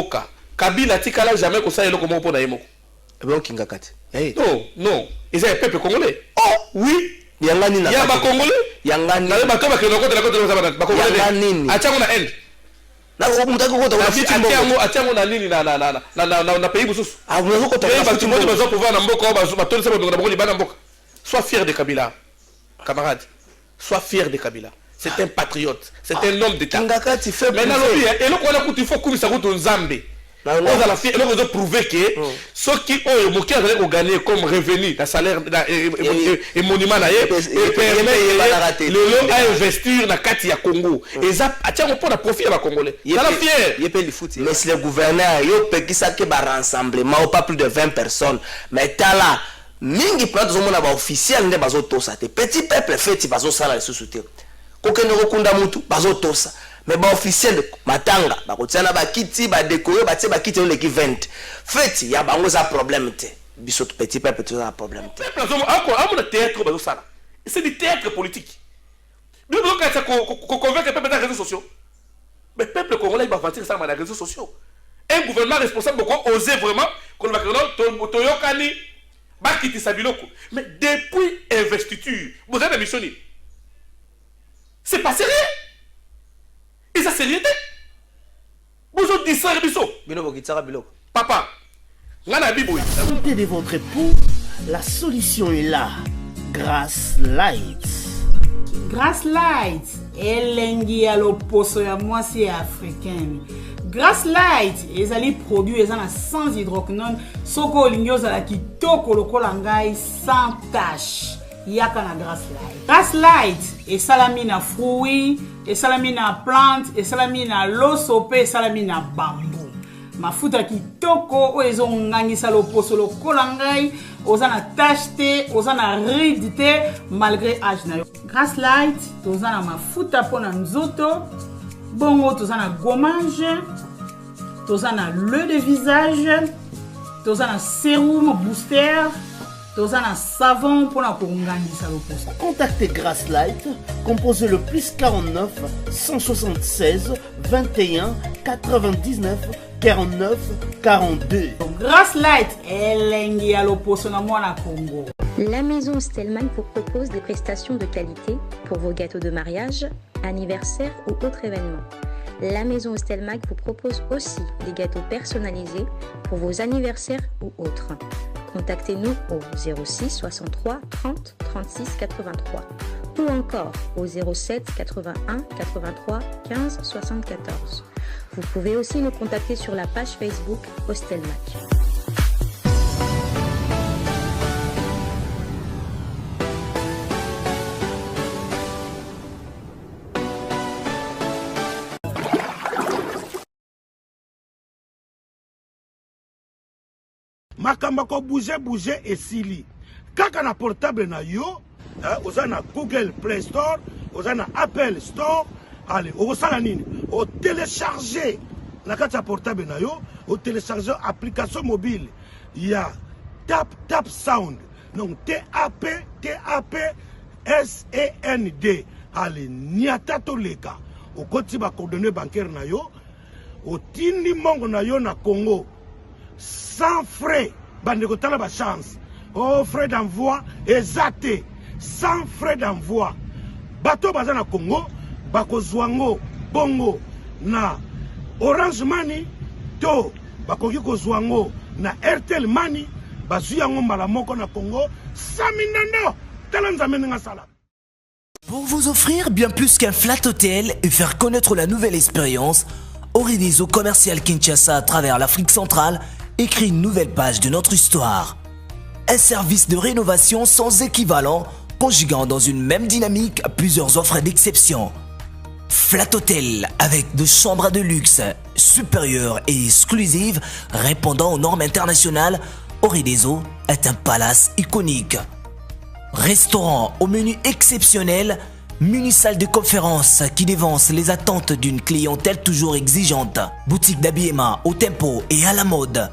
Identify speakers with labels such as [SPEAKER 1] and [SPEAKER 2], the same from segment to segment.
[SPEAKER 1] mboka Kabila tikala jamais ko sa eloko mo pona yemo
[SPEAKER 2] ebe kinga kati
[SPEAKER 1] non ils sont peuple congolais oui
[SPEAKER 2] yangani na
[SPEAKER 1] ya ba congolais
[SPEAKER 2] yangani
[SPEAKER 1] na ba to ba keno ko de la côte de ba congolais
[SPEAKER 2] yangani
[SPEAKER 1] acha na end
[SPEAKER 2] na mutaki ko to
[SPEAKER 1] acha na nini na pays bususu
[SPEAKER 2] mutaki ko to
[SPEAKER 1] ba tu mo ba pouvoir na mboka ba to se ba na mboka libana mboka sois fier de Kabila camarade sois fier de Kabila c'est un patriote c'est un homme d'état
[SPEAKER 2] ngakati fait
[SPEAKER 1] maintenant lobi eloko wana kuti faut kumisa kuti nzambe on a la fier eloko zo prouver que ceux qui ont moki azali ko gagner comme revenu la salaire et monument na ye et permet le a investir na kati ya Congo et ça atia pour la profit ya ba congolais ça la fier
[SPEAKER 2] yepé le foot mais le gouverneur yo pekisa ke ba rassemblement pas plus de 20 personnes mais tala mingi plato zo mona ba officiel nde bazo tosa te petit peuple feti bazo sala le sous-souter kokene kokunda mutu bazo tosa mais ba officiel matanga ba kotiana ba kiti ba décorer ba tie ba kiti on l'équipe 20 feti ya bango za problème te biso petit peuple tu za problème te
[SPEAKER 1] peuple zo encore le théâtre bazo sala c'est du théâtre politique nous donc ça convaincre peuple dans les réseaux sociaux mais peuple congolais il va partir ça dans les réseaux sociaux un gouvernement responsable pourquoi oser vraiment qu'on va que toyokani bakiti sabiloko mais depuis investiture vous avez missionné c'est pas sérieux et ça sérieux vous avez dit ça papa
[SPEAKER 3] côté de votre époux la solution est là Grass Light
[SPEAKER 4] elengi ya loposo ya mwasi ya africaine Grass Light ezali produit ezana sans hydroquinone soko olingi ozala kitoko lokola ngai sans tache yaka na Grass Light esalami na fruit esalami na plante esalami na loso pe esalami na bambou mafuta kitoko oyo ezongangisa loposo lokola ngai oza na tache te oza na ride te malgré âge na yo Grass Light toza na mafuta mpo na nzoto bongo toza na gommage toza na l'huile de visage toza na sérum booster toza na savon pour na kongangisa loposo.
[SPEAKER 3] Contactez Grass Light, composez le plus 49 176 21 99 49 42.
[SPEAKER 4] Grass Light elengi ya loposo na mwana Congo.
[SPEAKER 5] La maison Stelman vous propose des prestations de qualité pour vos gâteaux de mariage, anniversaire ou autres événements. La maison Stelmac vous propose aussi des gâteaux personnalisés pour vos anniversaires ou autres. Contactez-nous au 06 63 30 36 83 ou encore au 07 81 83 15 74. Vous pouvez aussi nous contacter sur la page Facebook Hostelmac.
[SPEAKER 6] Makamba ko bouger et sili kaka na portable na yo oza na Google Play Store oza na Apple Store allez osala nini o télécharger na kati ya portable na yo o télécharger application mobile ya tap sound donc TAP SAND allez niata to leka o koti ba coordonnées bancaires na yo o tindi mongo na yo na Congo sans frais, bandeko tala ba chance. Oh, frais d'envoi, exacté. Sans frais d'envoi. Bato bazana Congo, bako zwango, bongo, na Orange Money, to, bako kiko zwango, na Airtel Money, bazuyango malamoko na Congo, saminando, talanzamene nga sala.
[SPEAKER 7] Pour vous offrir bien plus qu'un flat hôtel et faire connaître la nouvelle expérience, Orideso Commercial Kinshasa à travers l'Afrique centrale écrit une nouvelle page de notre histoire. Un service de rénovation sans équivalent, conjuguant dans une même dynamique plusieurs offres d'exception. Flat Hotel avec de chambres de luxe supérieures et exclusives répondant aux normes internationales, Orideso est un palace iconique. Restaurant au menu exceptionnel, muni-salle de conférence qui dévance les attentes d'une clientèle toujours exigeante. Boutique d'habillement au tempo et à la mode.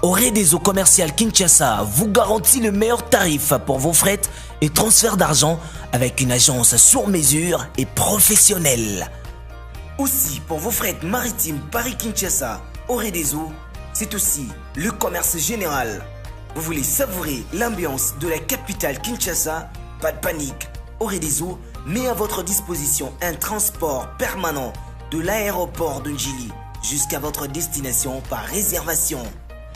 [SPEAKER 7] Orideso Commercial Kinshasa vous garantit le meilleur tarif pour vos frais et transferts d'argent avec une agence sur mesure et professionnelle. Aussi pour vos frais maritimes Paris-Kinshasa, Oredezo, c'est aussi le commerce général. Vous voulez savourer l'ambiance de la capitale Kinshasa? Pas de panique. Oredezo met à votre disposition un transport permanent de l'aéroport de Njili jusqu'à votre destination par réservation.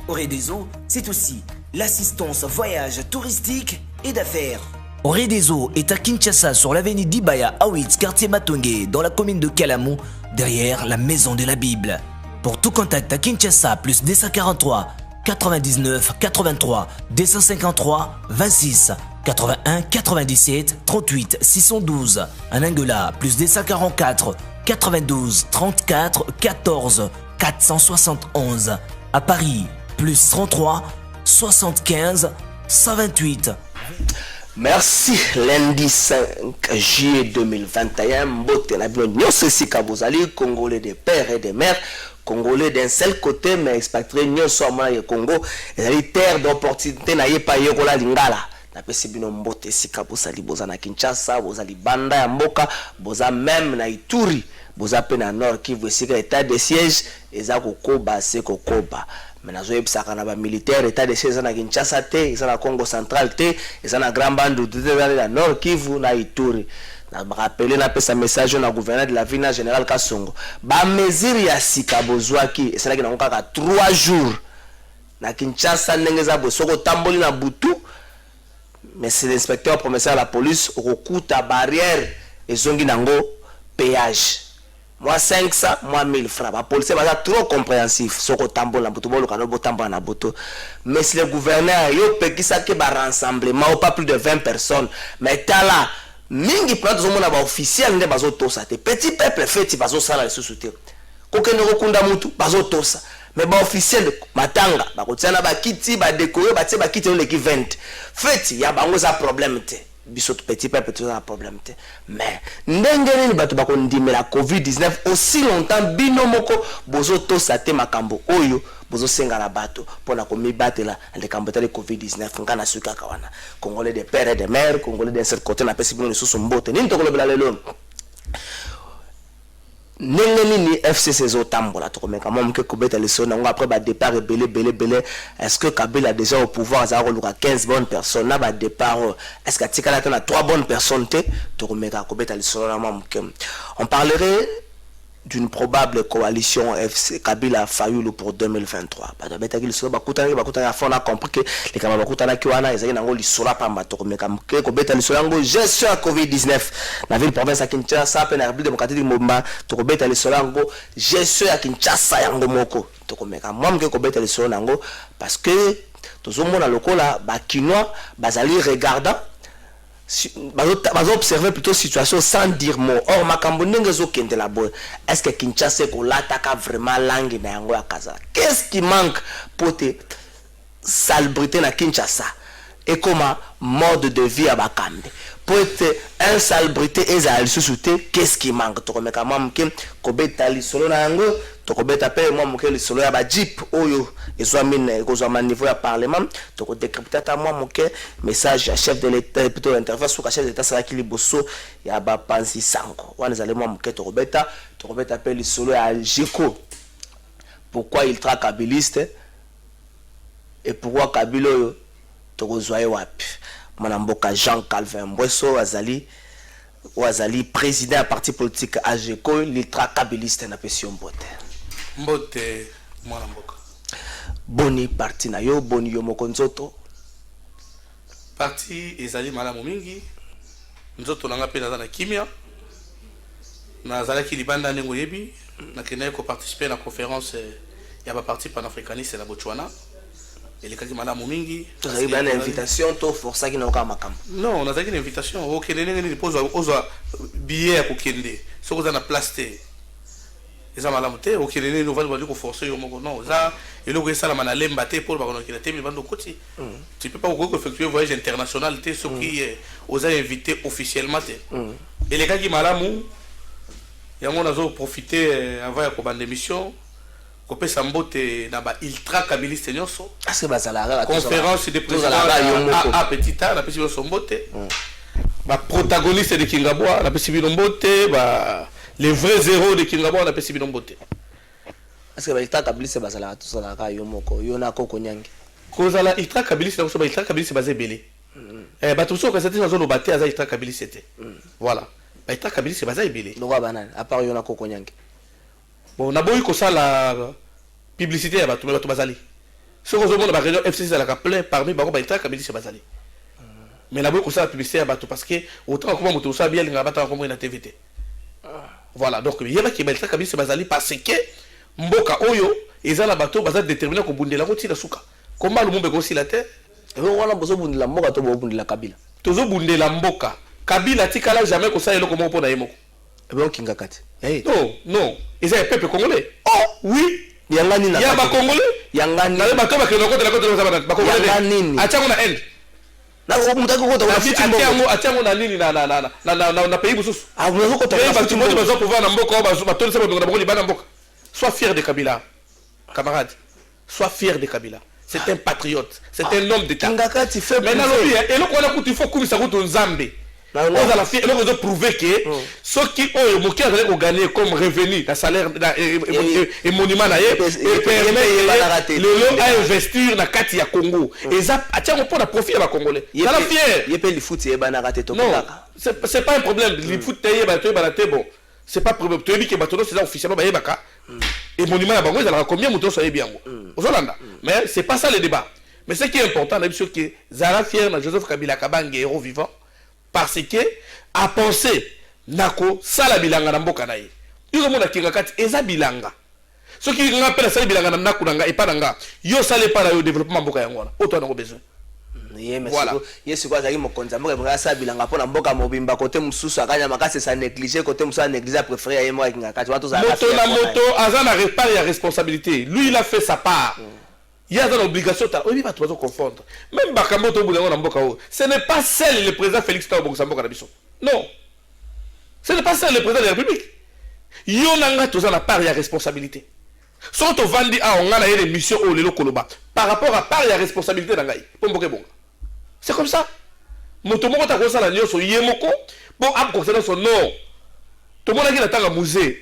[SPEAKER 7] Oredezo, c'est aussi l'assistance voyage touristique et d'affaires. Oredezo est à Kinshasa sur l'avenue d'Ibaya Awitz, quartier Matongé, dans la commune de Kalamou, derrière la maison de la Bible. Pour tout contact à Kinshasa, plus 243 99 83 253 26 81 97 38 612. En Angola, plus 244 92 34 14 471. À Paris, plus 33 75 128.
[SPEAKER 2] Merci. Lundi 5 juillet 2021, Mbote na bino nyonso sika bozali, Congolais des pères et des mères, Congolais d'un seul côté, mais expatriés nyonso amona ye Congo, ezali terre d'opportunité na ye pa yekola lingala. Napesi bino Mbote sika bozali, boza na Kinshasa, bozali banda ya mboka, boza même na Ituri, boza pe na Nord Kivu esika état de siège eza kokoba se kokoba. Mais nazo yebisaka na ba militaire état de siège na Kinshasa te, eza na Congo central te, eza na Grand Bandou te, na Nord Kivu na Ituri. Na rappeler na pesa message na gouverneur de la ville na général Kasongo. Ba mesure ya sika bozwaki esala ki na kaka 3 jours. Na Kinshasa ndenge za bosoko tamboli na butu. Mais c'est l'inspecteur provincial de la police okuta barrière ezongi nango péage. Moi 500, moi 1000 francs. La police va être trop compréhensif. Soko tambo na butu bolo kanobo tambo na butu. Mais si le gouverneur yo peki sa ke ba rassemblement pas plus de 20 personnes. Mais tala mingi plato zo mona ba officiel nde bazo tosa te. Petit peuple feti bazo sala le sous-souté. Kokende kokunda mutu bazo tosa. Mais ba officiel matanga ba kotiana ba kiti ba décorer ba tie ba kiti le ki 20. Feti ya bango za problème te. Biso petit peuple tout un problème te. Mais ndenge ni bato ba kondimela la COVID-19 aussi longtemps bino moko bozo tosa te makambo oyo bozo senga la bato pona komi batela le kambota le COVID-19 ngana suka kawana. Congolais des pères et des mères, Congolais d'un seul côté na pesi bino sous mbote. Ni ntokolo bela lelo. Nengeni FCC zotambola to komeka mom ke kobeta le sona après ba départ belé est-ce que Kabila déjà au pouvoir za roluka 15 bonnes personnes na ba départ est-ce que tikala na 3 bonnes personnes te to komeka kobeta le sona mom ke on parlerait d'une probable coalition FC Kabila Fayulu pour 2023. Ba beta ki le sona bakutana fona a compris que les kama bakutana ki wana ezali nango li sona pamba to komeka ke kobeta le sona ngo gestion COVID-19 na ville province à Kinshasa pe na République démocratique Mobimba to kobeta le sona ngo gestion à Kinshasa yango moko to komeka moi ke kobeta le sona ngo parce que tozomona lokola ba kinois bazali regardant observer plutôt situation sans dire mot. Or makambo ndenge zo kende la boy. Est-ce que Kinshasa ko lataka vraiment langue na yango ya kaza? Qu'est-ce qui manque pour te salubrité na Kinshasa? Et comment mode de vie à Bakambe? Pour être insalubrité et à sous-souté, qu'est-ce qui manque? To komeka mamke kobeta li solo na yango, to kobeta pe mamke li solo ya ba jeep oyo ezwa mine ko zwa niveau ya parlement, to ko décrypter ta mamke message à chef de l'état plutôt interface sur chef de l'état sala ki liboso ya ba pansi sango. Wana zale mamke to kobeta pe li solo ya Jiko. Pourquoi il traque kabiliste et pourquoi Kabilo yo to ko zwa wapi? Manamboka Jean Calvin Mbweso azali président à parti politique AGECO l'ultra kabiliste na pession mbote Manamboka boni parti na yo boni yo moko nzoto
[SPEAKER 1] parti ezali malamu mingi nzoto nanga pe na kimia na zalaki libanda ndengo yebi na kena ko participer na conférence ya ba parti panafricaniste na Botswana. Il y a madame mingi.
[SPEAKER 2] Tu as eu une invitation, tu forças qui n'a aucun makam.
[SPEAKER 1] Non, on a eu une invitation. Ok, les pose aux billets pour Kende. Ce qu'on a na plasté. Les gens madame te. Ok, les nouvelles voitures pour forcer au moment non. Ça, et le ça la manalem batté pour le baron qui a été mis dans le côté. Tu peux pas effectuer un voyage international te. Ce qui aux a invité officiellement te. Et les gars qui madame, il y a mon azo profiter avant la commande d'émission. Kopé Sambote na ba ultra kabiliste nyonso.
[SPEAKER 2] Est-ce que bazala
[SPEAKER 1] conférence de président à petita na pesi Sombote. Ba protagoniste de Kingabwa na pesi Bilombote, ba les vrais héros de Kingabwa na pesi Bilombote.
[SPEAKER 2] Parce que Itra Kabylie c'est basala tout ça là yo moko yo na koko nyangi.
[SPEAKER 1] Kozala Itra Kabylie c'est ba Itra Kabylie c'est basé belé. Ba tout ça que c'était dans zone baté à Itra Kabylie c'était. Voilà. Ba Itra Kabylie c'est basé belé.
[SPEAKER 2] Loko banane à part yo na koko nyangi.
[SPEAKER 1] Bon na boyi ko ça la publicité ya bato bazali. Ce que vous ba réunion FCC la plein parmi ba Itra Kabylie c'est basali. Mais na boyi ko ça la publicité ya bato parce que autant comment moto ça bien nga bata comme na TVT. Voilà, donc il y a qui Itra Kabylie c'est basali parce que mboka oyo ezala bato baza déterminé ko bundela ko tila suka. Comment le monde aussi la terre?
[SPEAKER 2] Et on a besoin de la mboka to bundela Kabila.
[SPEAKER 1] Tozo bundela mboka. Kabila tikala jamais ko ça elo comment pour na yemoko.
[SPEAKER 2] Et bien kinga kati.
[SPEAKER 1] Non, non. Ils ont un peuple congolais. Oh, oui.
[SPEAKER 2] Yangani na.
[SPEAKER 1] Il y a ba congolais.
[SPEAKER 2] Yangani.
[SPEAKER 1] Na ba toba ke na côté ba congolais.
[SPEAKER 2] Yangani.
[SPEAKER 1] Acha na end.
[SPEAKER 2] Na mutaki ko to na fiti mboka.
[SPEAKER 1] Acha na nini na pays bususu.
[SPEAKER 2] Ah vous ko to na
[SPEAKER 1] fiti mboka. Ba pouvoir na mboka ba toli se ba na mboka libana mboka. Sois fier de Kabila. Camarade. Sois fier de Kabila. C'est un patriote. C'est un homme d'État.
[SPEAKER 2] Kingakati fait.
[SPEAKER 1] Mais et le quoi il faut que ça route Nzambe. On a la fier, on a prouvé que ceux qui ont gagné comme revenu, le salaire et monument et permet le lot à investir dans la carte ya Congo. Et ça attend pour la profit à Congolais. Il la fier.
[SPEAKER 2] Il peut le foot et banarate to.
[SPEAKER 1] Non, c'est pas un problème. Le foot taillé bon. C'est pas problème. Tu dis que bateau c'est officiellement baka. Et monument à Bango, ils ont combien mouton soyez bien. Mais c'est pas ça le débat. Mais ce qui est important, c'est que Zara fier na Joseph Kabila Kabange héros vivant parce que a pensé nako sala bilanga na mboka na ye. Yo mona kinga kati eza bilanga. Ce qui rappelle sala bilanga na naku nanga et pas nanga. Yo sale pas le développement mboka yango na. Auto na besoin.
[SPEAKER 2] Voilà. Yesu kwa zaki mokonza mboka mga sala bilanga pona mboka mobimba côté mususu akanya makase sa négliger côté mususu négliger préféré ya yemo kinga kati watu za
[SPEAKER 1] moto na moto azana repart ya responsabilité. Lui il a fait sa part. Il y a dans l'obligation, oui, va tout confondre. Même Bakamoto Boulango Namboka, ce n'est pas celle le président Félix Tao Samboka Nabiso. Non. Ce n'est pas celle le président de la République. Yonanga tous en a part, il y a responsabilité. Soit on vend on a des missions au Lelo Koloba. Par rapport à part, il y a responsabilité dans Gaï. C'est comme ça. Motomo ta kosa la nyoso yemoko. Bon, à concernant son nom. Tout le monde a dit la musée.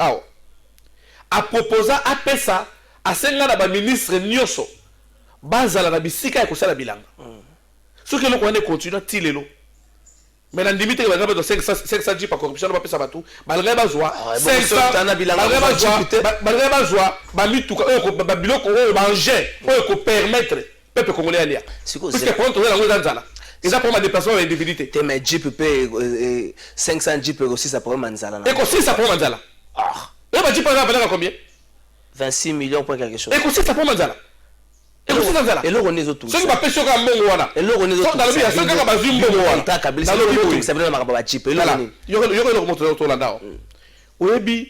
[SPEAKER 1] A proposé à Pessa, à Senga la ministre Nyoso. Bazala na bisika ya kosala bilanga. Ce que l'on connaît continue tilelo. Mais la limite que va de 500 G par corruption va pesa batou. Malgré bazwa 500 na bilanga. Malgré bazwa ba mituka ba biloko manger pour permettre peuple congolais aller. Parce que quand on est dans nzala. Et ça pour ma déplacement individualité.
[SPEAKER 2] Te mais Jeep peut 500 Jeep aussi ça pour manzala.
[SPEAKER 1] Et aussi ça pour manzala. Ah. Et ba Jeep va valeur combien?
[SPEAKER 2] 26 millions pour quelque chose.
[SPEAKER 1] Et aussi ça pour manzala.
[SPEAKER 2] Et le rené autour.
[SPEAKER 1] Ce qui va pêcher comme bon wana.
[SPEAKER 2] Et le rené autour.
[SPEAKER 1] Dans le bien, ce qui va bazum bon wana.
[SPEAKER 2] Dans le bien, ça veut dire maraba chip. Et le rené.
[SPEAKER 1] Yo le remonte autour là-dedans. Oyebi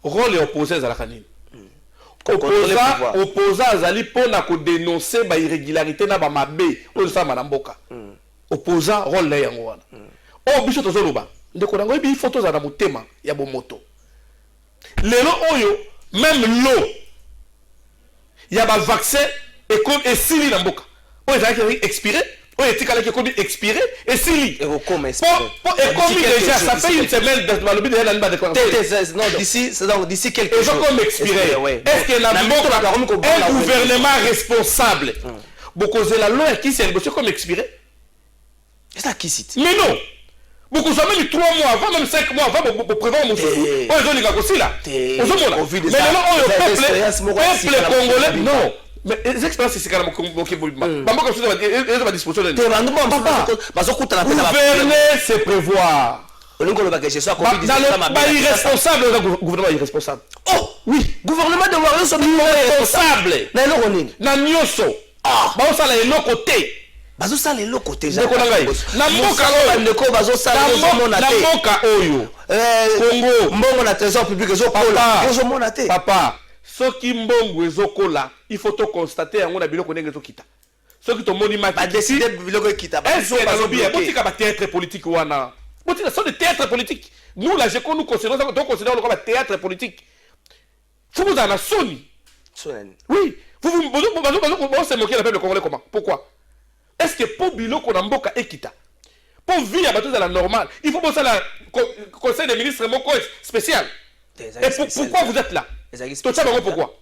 [SPEAKER 1] rôle opposé à la canine. Opposant azali pona ko dénoncer ba irrégularité na ba mabe o sa manamboka. Opposant rôle là yango wana. O biso to zoloba. Ndeko nango ebi photos za na motema ya bomoto. Lelo oyo même l'eau il y a un vaccin et comme et sili dans boka. On est expiré, on est expiré et sili. Et comme déjà ça fait une semaine dans le but de la
[SPEAKER 2] non d'ici quelques jours.
[SPEAKER 1] Comme expiré. Est-ce que la un gouvernement responsable beaucoup de la loi qui s'est négocié comme expiré?
[SPEAKER 2] C'est ça qui cite.
[SPEAKER 1] Mais non. Beaucoup sont même 3 mois avant, même 5 mois avant pour prévoir mon souci. Oh, ils ont les gars aussi là. Mais maintenant, le peuple congolais, non. Mais les expériences, c'est quand même gouverner, c'est prévoir. Irresponsable, le gouvernement irresponsable.
[SPEAKER 2] Oh, oui, gouvernement de Warrior sont irresponsables.
[SPEAKER 1] Nanyoso. Ah, bah, ça là, l'autre côté.
[SPEAKER 2] Bazo sala le côté
[SPEAKER 1] na mboka
[SPEAKER 2] ndeko bazo sala
[SPEAKER 1] na mboka oyo
[SPEAKER 2] Congo mbongo na trésor public ezokola ezomona te
[SPEAKER 1] papa soki mbongo ezokola il faut to constater yango na biloko ndenge ezokita soki to moni maki
[SPEAKER 2] ba décider biloko ekita ba
[SPEAKER 1] botika ba théâtre politique wana botika so de théâtre politique nous là je nous considérons comme théâtre politique faut vous en soni oui vous se moquer la peuple congolais comment pourquoi? Est-ce que pour biloko na mboka ekita pour vivre à la normale il faut penser à la conseil des ministres moko spécial et pourquoi vous êtes là Tout ça, pourquoi?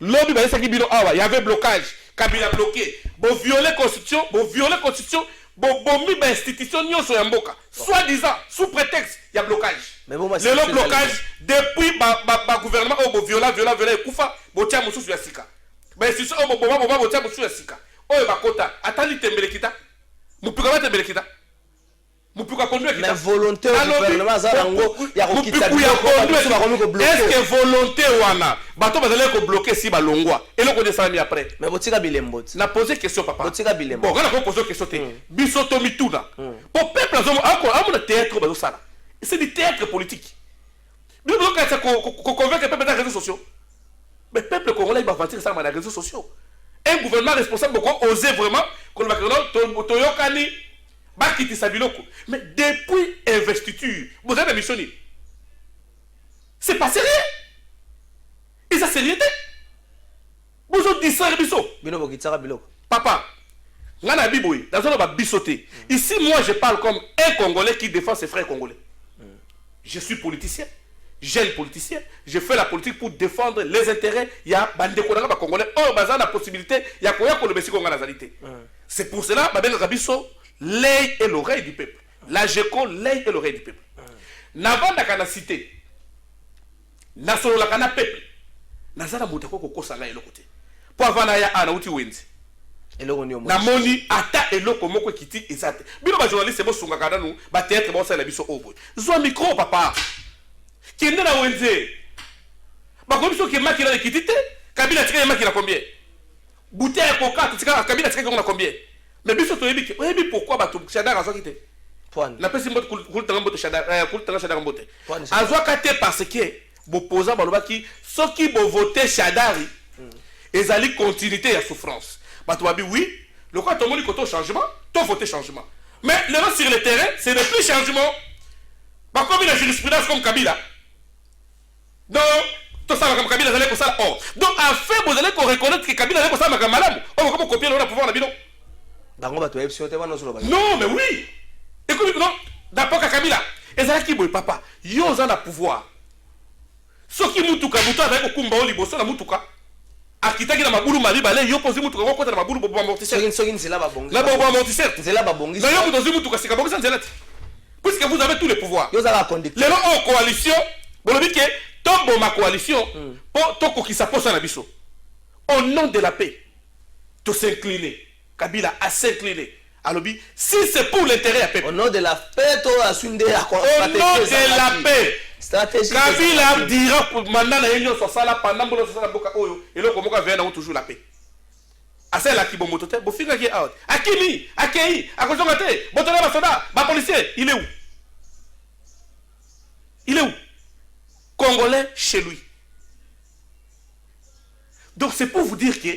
[SPEAKER 1] Lobby, il y avait blocage. Kabila bloqué. Bon, violer constitution. Bon, institution, soi-disant, sous prétexte, il y a blocage.
[SPEAKER 2] Mais bon,
[SPEAKER 1] le blocage, depuis le gouvernement, viola, et Koufa, bon, tiens, mon sous sur Sika. Mais institution, bon, tiens, mon sous sur Sika. Oh, Bakota, attendez, Tembelekita. Mon plus grand Tembelekita. Mais
[SPEAKER 2] volonté au gouvernement,
[SPEAKER 1] est-ce que volonté wana bato bazali bloquer si balongwa et le connaissant mis après
[SPEAKER 2] mais botika bilembo
[SPEAKER 1] na poser question papa
[SPEAKER 2] botika bilembo
[SPEAKER 1] bon quand on pose question te bisoto mituna pour peuple azo théâtre bazo sala c'est du théâtre politique nous devons convaincre le peuple dans les réseaux sociaux mais peuple congolais va partir ça dans les réseaux sociaux un gouvernement responsable beaucoup oser vraiment qu'on va créer toyokani Bakiti Sabiloko. Mais depuis investiture, vous avez missionné. C'est pas sérieux. Et ça c'est sérieuxité. Vous avez dit ça, papa, dans le bisoté. Ici, moi, je parle comme un Congolais qui défend ses frères congolais. Je suis politicien. Jeune politicien. Je fais la politique pour défendre les intérêts. Il y a des Congolais. Oh, bah, la possibilité. Il y a quoi le Messie Congolais. C'est pour cela, Babel Rabiso. L'œil et l'oreille du peuple. La GECO, l'œil et l'oreille du peuple. N'avant la cité, Nasolo la cana peuple, Nazara Moutako Koko Sanga et l'autre côté. Pour avoir Naya Anauti Wenzi. Namoni ata et l'autre moko kiti ezate. Bilo ba journaliste c'est bon sunga kada nous, ba théâtre bon ça la biso obo. Zo micro papa. Kende na Wenzi. Ba komiso ke makila kitite, Kabila tika makila combien? Bouteille coca, tika Kabila tika na combien? Mais bien sûr, pourquoi Chadar a quitté? La personne qui a Chadar a quitté parce que l'opposant qui ceux qui vont voter Chadar, ils ont continuité à souffrance. Oui, le cas de côté changement, tu voté changement. Mais le reste sur le terrain, c'est le plus changement. Comme il y a jurisprudence comme Kabila. Donc, tout ça, comme Kabila, vous allez ça. Donc, en fait, vous allez reconnaître que Kabila est comme ça, madame. On va copier le pouvoir de Bidon. Non, mais oui. Écoute, non, d'abord Kabila. Et ça qui boy papa, yo ont le pouvoir. Ce qui mutuka mutu avec okumba oli bosso na mutuka. Akitaki na mabulu mali balé yo posi mutuka ko kota na mabulu bobo amortisseur.
[SPEAKER 2] Sokin c'est là ba bongi.
[SPEAKER 1] La bobo amortisseur.
[SPEAKER 2] C'est là ba bongi.
[SPEAKER 1] D'ailleurs vous dans mutuka c'est ka bongi sans zelati. Puisque vous avez tous les pouvoirs.
[SPEAKER 2] Yo za la conducteur.
[SPEAKER 1] Les en coalition, vous le dites que tombe ma coalition pour toko qui s'appose na biso. Au nom de la paix. To s'incliner. Kabila a s'incliné. Alors, si c'est pour l'intérêt à peuple.
[SPEAKER 2] Au nom de la paix, au nom de
[SPEAKER 1] la paix.
[SPEAKER 2] Stratégie.
[SPEAKER 1] Kabila dira pour maintenant la union sur ça là pendant que ça boka oyo et le comment vient toujours la paix. À celle là qui bon motote, bon finga qui out. Akimi, akei, akozongate, botona ba soda, ba policier, il est où? Il est où? Congolais chez lui. Donc c'est pour vous dire que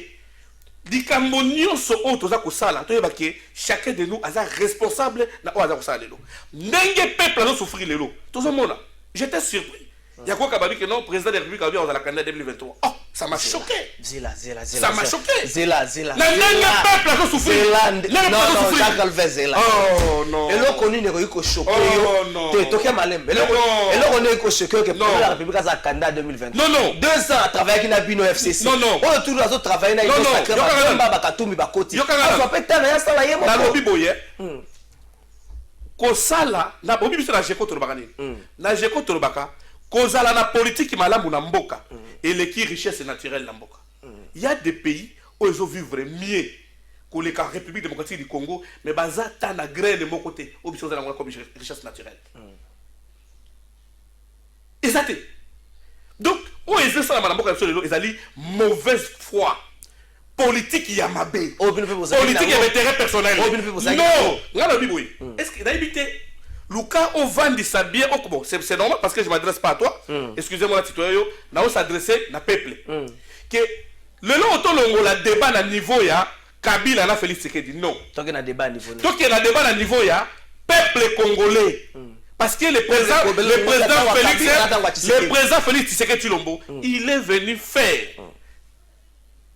[SPEAKER 1] chacun de nous est responsable de peuple a souffrir les lots. Tout le monde. J'étais surpris. Il y a quoi que non, président de la République a dit la candidat 2023. Oh, ça m'a choqué. Ça m'a choqué.
[SPEAKER 2] Zéla.
[SPEAKER 1] Peuple a souffrir. Oh non.
[SPEAKER 2] Et l'on connaît une choqué. Oh non. T'es malem. Et l'on connaît que choqué que la République a candidat 2023.
[SPEAKER 1] Non.
[SPEAKER 2] 2 ans à travailler avec Nabino FCC.
[SPEAKER 1] Non.
[SPEAKER 2] On tout les autres travailler avec nos sacrés. Bakatoumi Bakoti. On va peut-être aller installer mon.
[SPEAKER 1] Dans le biboye. Kosala na bobi biso na jeko tolobakani. Na jeko tolobaka. Kozala na politique malamu na mboka et les qui richesse naturelle na mboka. Il y a des pays où ils ont vivre mieux que les République démocratique du Congo, mais baza ta na graine de mon côté, où ils ont la comme richesse naturelle. Exactement. Donc, où ils ont ça na mboka ils ont mauvaise foi. Politique yamabé. Politique et intérêt personnel. Non, là oui. Est-ce que d'habiter Luka au vandi sabien bon c'est normal parce que je m'adresse pas à toi. Excusez-moi la citoyen na s'adresser na peuple. Que le long auto longo la débat na niveau ya Kabila na Félix Tshisekedi non.
[SPEAKER 2] Tant que na débat niveau.
[SPEAKER 1] Tant que na débat na niveau ya peuple congolais. Parce que le président Félix Tshisekedi Tshilombo, il est venu faire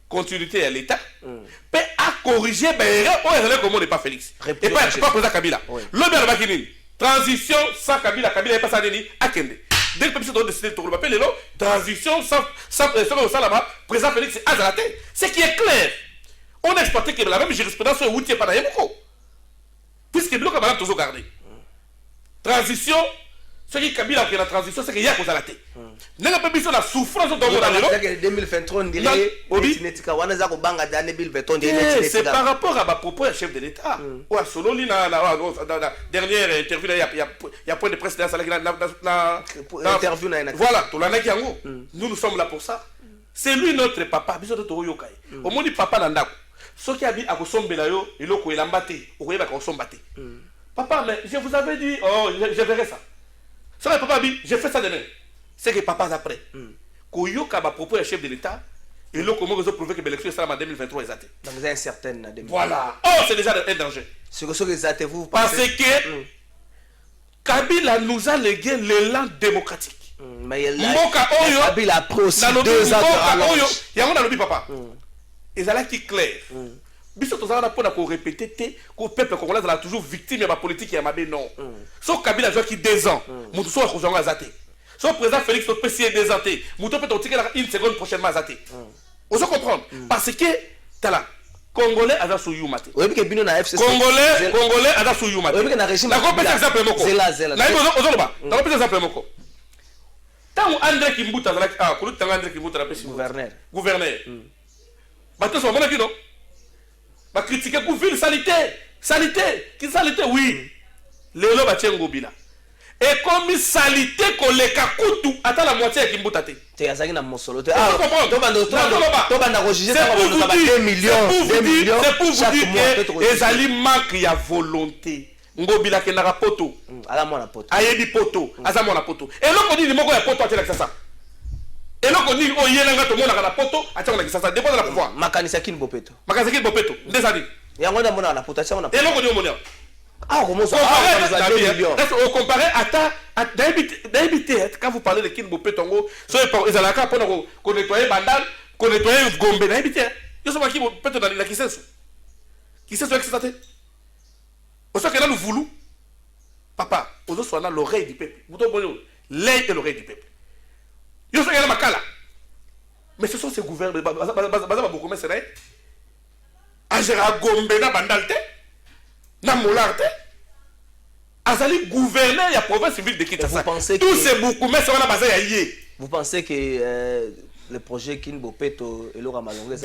[SPEAKER 1] continuité à l'État, mais à corriger comment n'est pas Félix. Et pas président Kabila. Le transition sans Kabila, Kabila n'est pas ça à Kende. dès que le décidé de tourner le papier, transition sans président Félix Azalaté. Ce qui est clair. On a exploité que la même jurisprudence sur Woutier Panayemoko. Puisque le bloc a toujours gardé. Transition, ce qui Kabila qui est la transition, c'est qu'il y a cause à la tête. N'a pas besoin de la souffrance dans le monde.
[SPEAKER 2] 2023, on dirait
[SPEAKER 1] c'est par rapport à ma propos à chef de l'État. Ou à Sololi, dans la dernière interview, il y a point de presse dans l'interview. Voilà, nous sommes là pour ça. C'est lui notre papa. Au moins, papa Nandako. Ce qui a dit à Kosombelayo, il a battu. Il a battu. Papa, mais je vous avais dit, oh, je verrai ça. Ça va, papa a dit, je fais ça demain. C'est que papa après. Koyoka a propos à chef de l'État, et là, comment vous avez prouvé que l'élection sera en 2023 exact.
[SPEAKER 2] Donc vous avez incertaine.
[SPEAKER 1] Voilà. Oh, c'est déjà un danger.
[SPEAKER 2] C'est ce que exact vous
[SPEAKER 1] parce que Kabila nous a légué l'élan démocratique.
[SPEAKER 2] Mais Kabila a pris aussi 2 ans
[SPEAKER 1] il y a un lobby papa. Et ça là qui est clair. Biso tozala pour répéter que le peuple congolais est toujours victime de la politique et de non. Sauf Kabila a qui 2 ans, nous sommes à Zate. Sauf le président Félix peut payer 2 ans, nous peut une seconde prochainement à Zate. Vous comprenez? Parce que là, Congolais a sous Yumate. Congolais a sous Yumate. La compétence exemple moko. La compétence exemple moko. Tant André Kimbuta André Kimbuta gouverneur. Maintenant ça va non. Va critiquer pour ville salité, qui salité oui. Les lois battent Ngobila. Et comme salité koleka kutu ata la moitié qui mbutate.
[SPEAKER 2] Tu as na mosolo.
[SPEAKER 1] C'est pour vous dire que ezali manque ya volonté. Ngobila ke na poto.
[SPEAKER 2] Ala mona poto.
[SPEAKER 1] Ayebi poto, aza mona poto. Et là on dit moko ya poto atela ça. Et là on dit o yelanga to mona na poto atela na ça dépend de la pouvoir.
[SPEAKER 2] Makanisa kin bopeto.
[SPEAKER 1] Makanisa kin bopeto. Ndezali.
[SPEAKER 2] Yango na mona na poto atela na.
[SPEAKER 1] Et là on dit mona.
[SPEAKER 2] Ah, comment ça?
[SPEAKER 1] On compare à d'habiter quand vous parlez de Kinbo Petongo, ils ont la carte pour nettoyer Bandal, pour nettoyer Gombe, d'habiter. Ils sont qui peut dans la qui sait ce que c'est. Au soit que là nous voulons, papa, aux autres soit dans l'oreille du peuple. Vous avez l'œil et l'oreille du peuple. Ils sont là Makala. Mais ce sont ces gouvernements, beaucoup mais c'est vrai. Agera Gombe na Bandal na Molarte azali gouverneur ya province civile de Kinshasa. Tous ces beaucoup mais ça va basé ya yé.
[SPEAKER 2] Vous pensez que le projet Kinbo Peto et Laura Malongé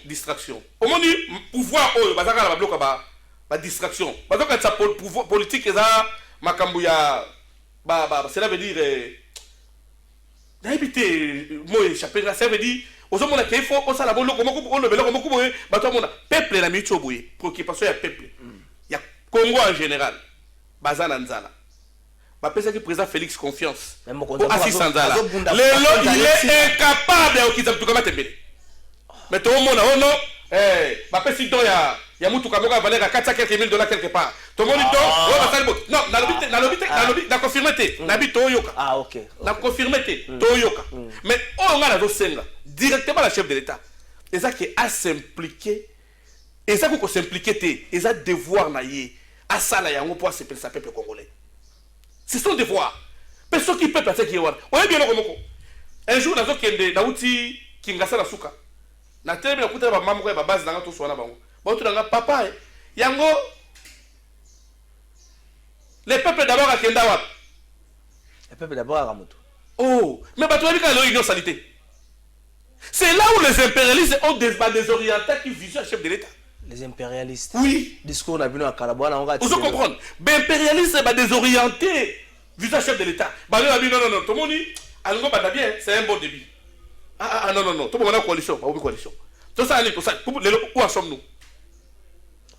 [SPEAKER 1] distraction. Au moins du pouvoir bazaka la bloka ba distraction. Parce que ça pouvoir politique ça makambu ya cela veut dire d'habiter moi échappé ça veut dire aux hommes qu'il faut on ça la bonne on le beloko beaucoup bato mona peuple la micho boye préoccupation ya peuple. Il y a Congo en général, Bazan Nzala. Je pense que le président Félix confiance. Assis Nzala. Il est incapable de quitter. Mais tout le monde, oh non, je pense qu'il y a Moutou Kamoga valeur à 400 quelques mille dollars quelque part. Tout le monde dit non, dans la confirmé, n'habite Toyoka.
[SPEAKER 2] Ah, ok.
[SPEAKER 1] Dans la confirmé, Toyoka. Mais on a la Senga, directement la chef de l'État. Et ça qui a s'impliqué. Et ça qu'on s'impliquer, et ça devoir naïe à ça là yango pour s'appeler ça peuple congolais. C'est son devoir. Personne qui peut passer qui est on est bien comme un jour dans kende na uti kingasa na suka. Na télé na kuta ba maman ko ba base na to so na bango. Ba to na papa yango le peuple d'abord à kenda wa.
[SPEAKER 2] Le peuple d'abord à Ramoto.
[SPEAKER 1] Oh, mais ba to bika l'union salité. C'est là où les impérialistes ont désorienté qui visaient le chef de l'État.
[SPEAKER 2] Les impérialistes.
[SPEAKER 1] Oui.
[SPEAKER 2] Discours n'a vu à Calabois, on va.
[SPEAKER 1] Vous comprenez? Mais impérialiste va désorienter vis-à-vis chef de l'État. Bah non, tout le monde dit, allons pas bien, c'est un bon début. Ah non, tout le monde a coalition, pas une coalition. Tout ça, pour ça, où en sommes-nous?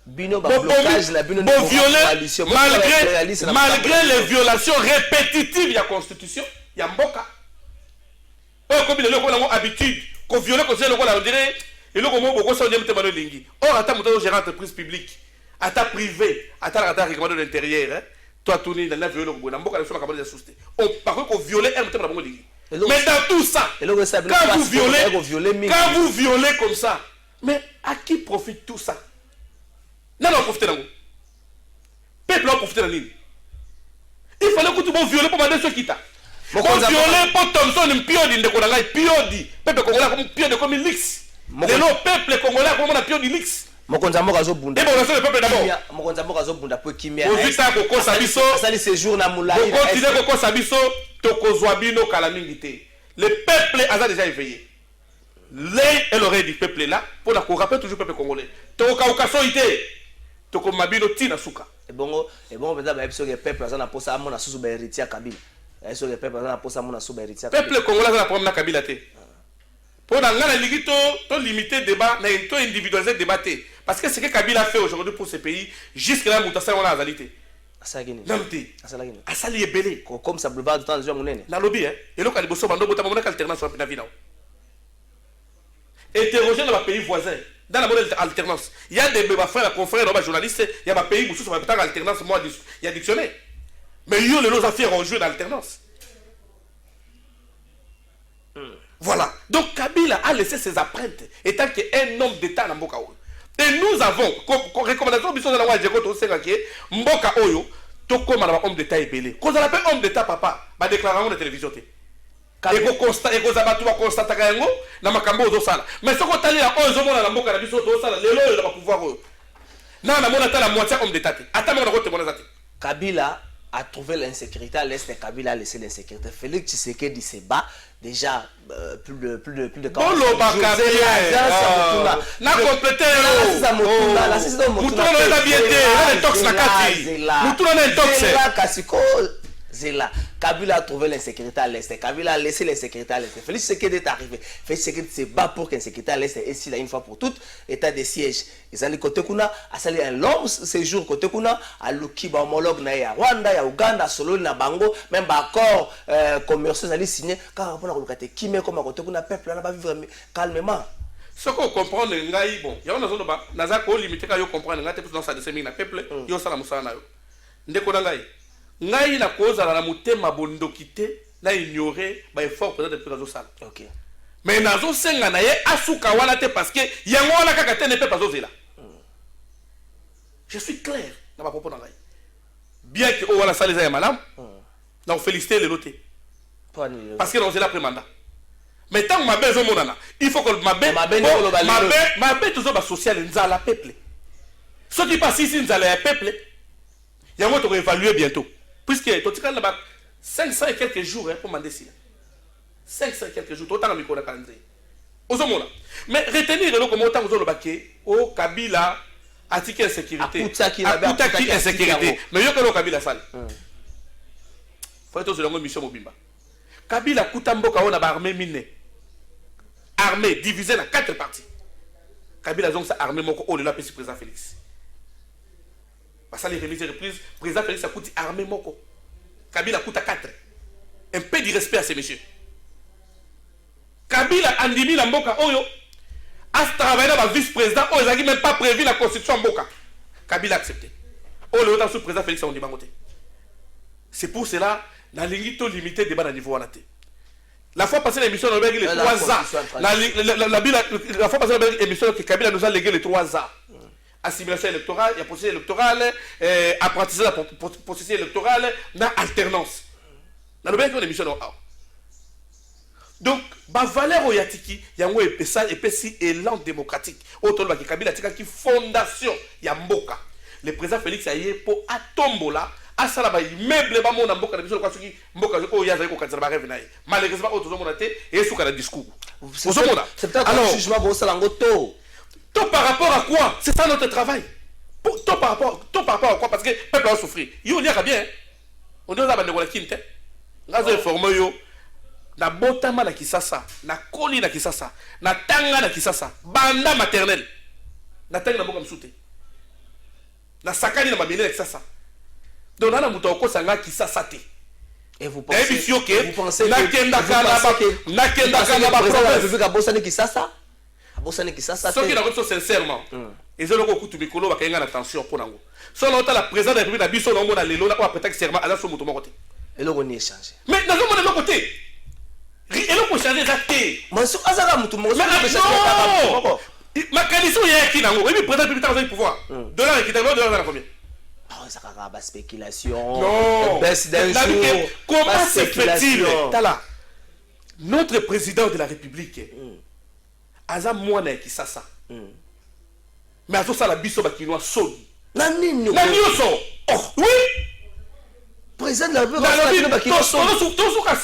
[SPEAKER 2] Bino blocage la Bino
[SPEAKER 1] coalition. Malgré les violations répétitives de la Constitution, il y a Mboka. Comme il a l'habitude, qu'on viole, qu'on dirait. Et là, comment beaucoup sont des témoins de lingi. Or, à ta gérant entreprise publique, à ta privée, à ta règlement de l'intérieur, toi, tu n'es pas violé au bout d'un bout de la de société. Par contre, qu'on violait un témoin de lingi. Mais dans tout ça, quand vous violez comme ça, mais à qui profite tout ça? Non, profitez d'un peuple a profité d'un ligne. Il fallait que tout le monde viole pour demander ce qui t'a. violé pour Thompson piodi de Konanga piodi peuple congolais comme piodi comme lix le peuple congolais comme on piodi lix
[SPEAKER 2] mokonza mboka zo bunda
[SPEAKER 1] et bon le peuple d'abord
[SPEAKER 2] mokonza mboka zo bunda po kimia
[SPEAKER 1] ozita ko sabiso
[SPEAKER 2] ça les séjours na moulai
[SPEAKER 1] continue ko sabiso to kozwa bino kala mingi te le peuple a déjà éveillé l'œil et l'oreille du peuple là pour la rappeler toujours peuple congolais to ka okasoité to ko mabino tina suka
[SPEAKER 2] et bon peut-être ba episode peuple azana posa amona susu ba héritier Kabila est-ce que peuple azana posa amona susu ba héritier
[SPEAKER 1] peuple congolais azana problème na Kabila te pour dans la limite to limiter débat na to individualiser débat parce que ce que Kabila fait aujourd'hui pour ce pays jusque là mutasa on a azalité
[SPEAKER 2] asagini
[SPEAKER 1] naluti
[SPEAKER 2] asagini
[SPEAKER 1] asali ebele
[SPEAKER 2] comme ça boulevard de temps de monene
[SPEAKER 1] na lobby et le kaliboso bando bota mona alternance na vina interroger dans les pays voisins dans la modèle alternance il y a des frères confrères des journalistes il y a des pays où sur la alternance moi il y a dictionnaire mais yo les affaires ont joué dans l'alternance voilà donc Kabila a laissé ses empreintes étant qu'un homme d'état na mboka oyo et nous avons recommandation biso na waje ko to senga ke mboka oyo to koma na homme d'état ebele ko za l'appel homme d'état papa ba déclaration de télévision te et ko constat et ko za batu ba constata ka yango na makambo ozo sala mais soko tali ya ozo mona na mboka na biso to sala lelo oyo na pouvoir oyo na mona ta la moitié homme d'état te ata mona ko te mona zate
[SPEAKER 2] Kabila a trouvé l'insécurité à l'est et Kabila a laissé l'insécurité. Félix Tshisekedi se bat déjà plus de 40 jours.
[SPEAKER 1] Na complété
[SPEAKER 2] Zela. Kabila a trouvé l'insécurité à l'est. Kabila a laissé l'insécurité à l'est. Félix Tshisekedi est arrivé. Félix Tshisekedi se bat pour que l'insécurité à l'est est ici là une fois pour toutes. État de siège. Ils allaient côté Kuna, a sali un long séjour côté Kuna, à Lukiba homologue na ya Rwanda, ya Uganda, solo na Bango, même accord commerciaux allaient signer. Car on a regardé qui met comme à côté Kuna peuple là va vivre calmement.
[SPEAKER 1] Ce qu'on comprend le ngai bon, il y a une zone ba, naza ko limiter ka yo comprendre ngai te dans sa descendre na peuple, yo sala musala na yo. Ndeko na ngai. Ngai na koza na mutema bondokite na ignorer ba effort peut-être depuis nazo sala.
[SPEAKER 2] OK.
[SPEAKER 1] Mais nazo senga na ye asuka wana te parce que yango wana kaka te ne peut pas oser là. Je suis clair dans ma propos na ngai. Bien que o wana sala ya malam. Na féliciter le loté. Parce que dans la pré-mandat. Mais tant que ma belle monana, il faut que ma belle toujours ba social nzala peuple. Ce qui passe ici nzala peuple. Il y a un autre évaluer bientôt. Puisque tu as là 500 et quelques jours pour m'en décider. 500 et quelques jours. Autant de micro de calendrier. Mais retenir le comme autant de baquet au Kabila a tiqué insécurité. A insécurité. Mais il y a que le Kabila sale. Faut être sur la mission Mobimba. Kabila Kutamboka on a armée minée. Armée divisée en 4 parties. Kabila donc sa armée moko au delà petit président Félix. Parce que les remises et reprises, président Félix a coûté armée moko. Kabila coûte à 4. Un peu de respect à ces messieurs. Kabila andimi la mboka oyo a travaillé dans la vice-président oyo n'a même pas prévu la constitution mboka. Kabila a accepté. Oh le sous président Félix a on dit bangoté. C'est pour cela dans l'ingito limité débat à niveau anaté. La fois passée l'émission on a légué les 3 ans. La fois passée l'émission que Kabila nous a légué les 3 ans. Assimilation électorale, il y a processus électoral, apprentissage de processus électoral, na alternance. Dans le bien qu'on émission donc, la valeur au Yatiki, il y a un élan démocratique. Autour de Kabila, il y a une fondation, il y a Mboka. Le président Félix a eu pour Atombola, à Salaba, immeuble, il y a Mboka, malheureusement, autour de Monaté, et sous le discours.
[SPEAKER 2] C'est peut-être un jugement pour Salangoto.
[SPEAKER 1] Tout par rapport à quoi? C'est ça notre travail. Tout par rapport à quoi? Parce que le peuple a souffert. Il y a bien. On dit que nous avons dit que nous avons informé na botama na kisasa, na koli na kisasa, na tanga na kisasa, banda maternelle. Na tanga na boka msute. Na sakani na mabele na kisasa. Donc na muto ko sanga kisasa te.
[SPEAKER 2] Et vous pensez que
[SPEAKER 1] na kenda kana ba
[SPEAKER 2] province ka bosani kisasa? Bosani kisasa te.
[SPEAKER 1] Ce qui est vraiment sincèrement. Et je le coup mikolo ba kenga attention pour nango. Solo ota la président de la République na biso na mona lelo na ko apeta serment ala so muto moko te.
[SPEAKER 2] Et le on est échangé.
[SPEAKER 1] Mais dans le monde côté. Et le ko changer d'acté.
[SPEAKER 2] Manso azaka muto moko.
[SPEAKER 1] Ma qualité est qui nango. Et puis président de la République a le pouvoir. $, qui $, combien?
[SPEAKER 2] ça va spéculation.
[SPEAKER 1] Non.
[SPEAKER 2] Baisse d'un jour.
[SPEAKER 1] Comment se fait-il? Tala, notre président de la République, Aza Mouane qui ça. Mais à tout ça, la biso bakinois soni.
[SPEAKER 2] Nani
[SPEAKER 1] Oh, oui.
[SPEAKER 2] Président de la République,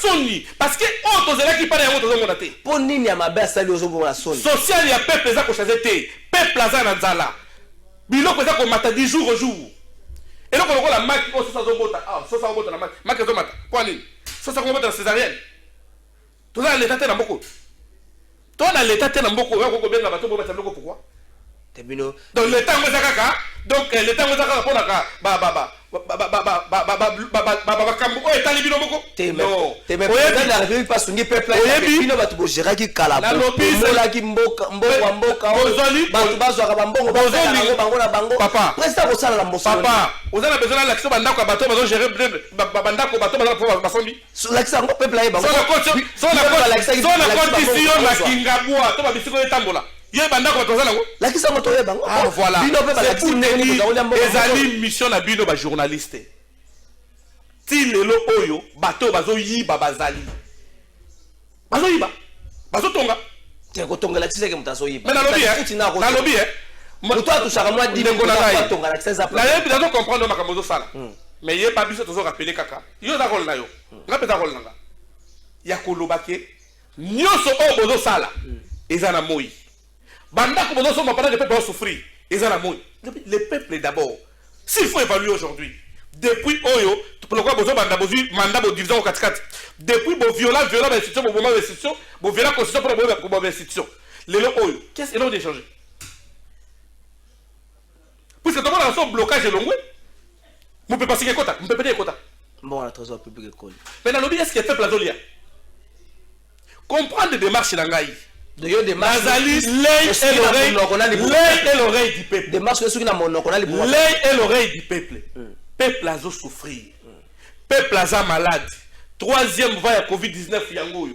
[SPEAKER 1] soni. Parce que oh, tu es qui parle à mon monate.
[SPEAKER 2] Pour nini à ma baisse, ali ozo la soni.
[SPEAKER 1] Social, il y a peuple za ko chazete, peuple za na nzala. Biloko za ko mata 10 jours au jour. Et donc on la marque oh ça zobota. Ah, ça zobota na marque zo mata. Pour nini? Ça zobota na césarienne. Tout ça l'état est dans beaucoup. Toi dans l'état est dans beaucoup, on ko benga bato bo mettre loko pourquoi?
[SPEAKER 2] Tebino.
[SPEAKER 1] Donc l'état on za kaka. Donc l'état on za kaka pour la kambo o etali bino moko.
[SPEAKER 2] Non. Teme président de la République pas sungi peuple là. Bino bato bo gérer ki kala. Mola ki mboka mboka. Bato bazwa ka mbongo bango na bango.
[SPEAKER 1] Papa.
[SPEAKER 2] Président ko sala la mboso.
[SPEAKER 1] Papa, vous avez besoin de l'action bandako bato bazo gérer bandako bato bazo pour basombi.
[SPEAKER 2] L'action ngo peuple là bango.
[SPEAKER 1] Son la condition na kingabwa to ba bisiko etambola. Yé bandako bato zala ngo.
[SPEAKER 2] L'action ngo to yé bango.
[SPEAKER 1] Ah voilà.
[SPEAKER 2] Bino pe ba l'action
[SPEAKER 1] ezali mission na bino ba journaliste. Ti lelo oyo bato bazo yiba bazali. Bazo yiba. Bazo tonga.
[SPEAKER 2] Te ko tonga l'action ke mutazo yiba.
[SPEAKER 1] Mais na lobby
[SPEAKER 2] Muto atusaka mwa 10 minutes na tonga l'action za.
[SPEAKER 1] La yebi dazo comprendre makambo zo sala. Mais yé pas biso tozo rappeler kaka. Yo za rôle na yo. Ngapeza rôle nanga. Ya koloba ke nyoso o bozo sala. Eza na moi. Bandako bozo so pendant que le peuple souffrir. Eza na moi. Le peuple d'abord. S'il faut évaluer aujourd'hui, depuis Oyo, pourquoi vous avez mandat de division au 4-4, depuis vos violents institutions, vos moments d'institution, vos violents constitutions pour vos institutions, les Oyo, qu'est-ce qu'ils ont échangé? Puisque tout le monde a son blocage de l'ongoué, vous ne pouvez pas signer quota, vous ne pouvez pas dire quota.
[SPEAKER 2] Bon, la trésor public école.
[SPEAKER 1] Mais dans l'objet, est-ce qu'il y a fait plateau? Comprendre des démarches dans Gaï. Nazali, l'œil et l'oreille du peuple. L'œil et l'oreille du peuple. Peuple a souffrir. Peuple a malade. Troisième vague à Covid-19 yango.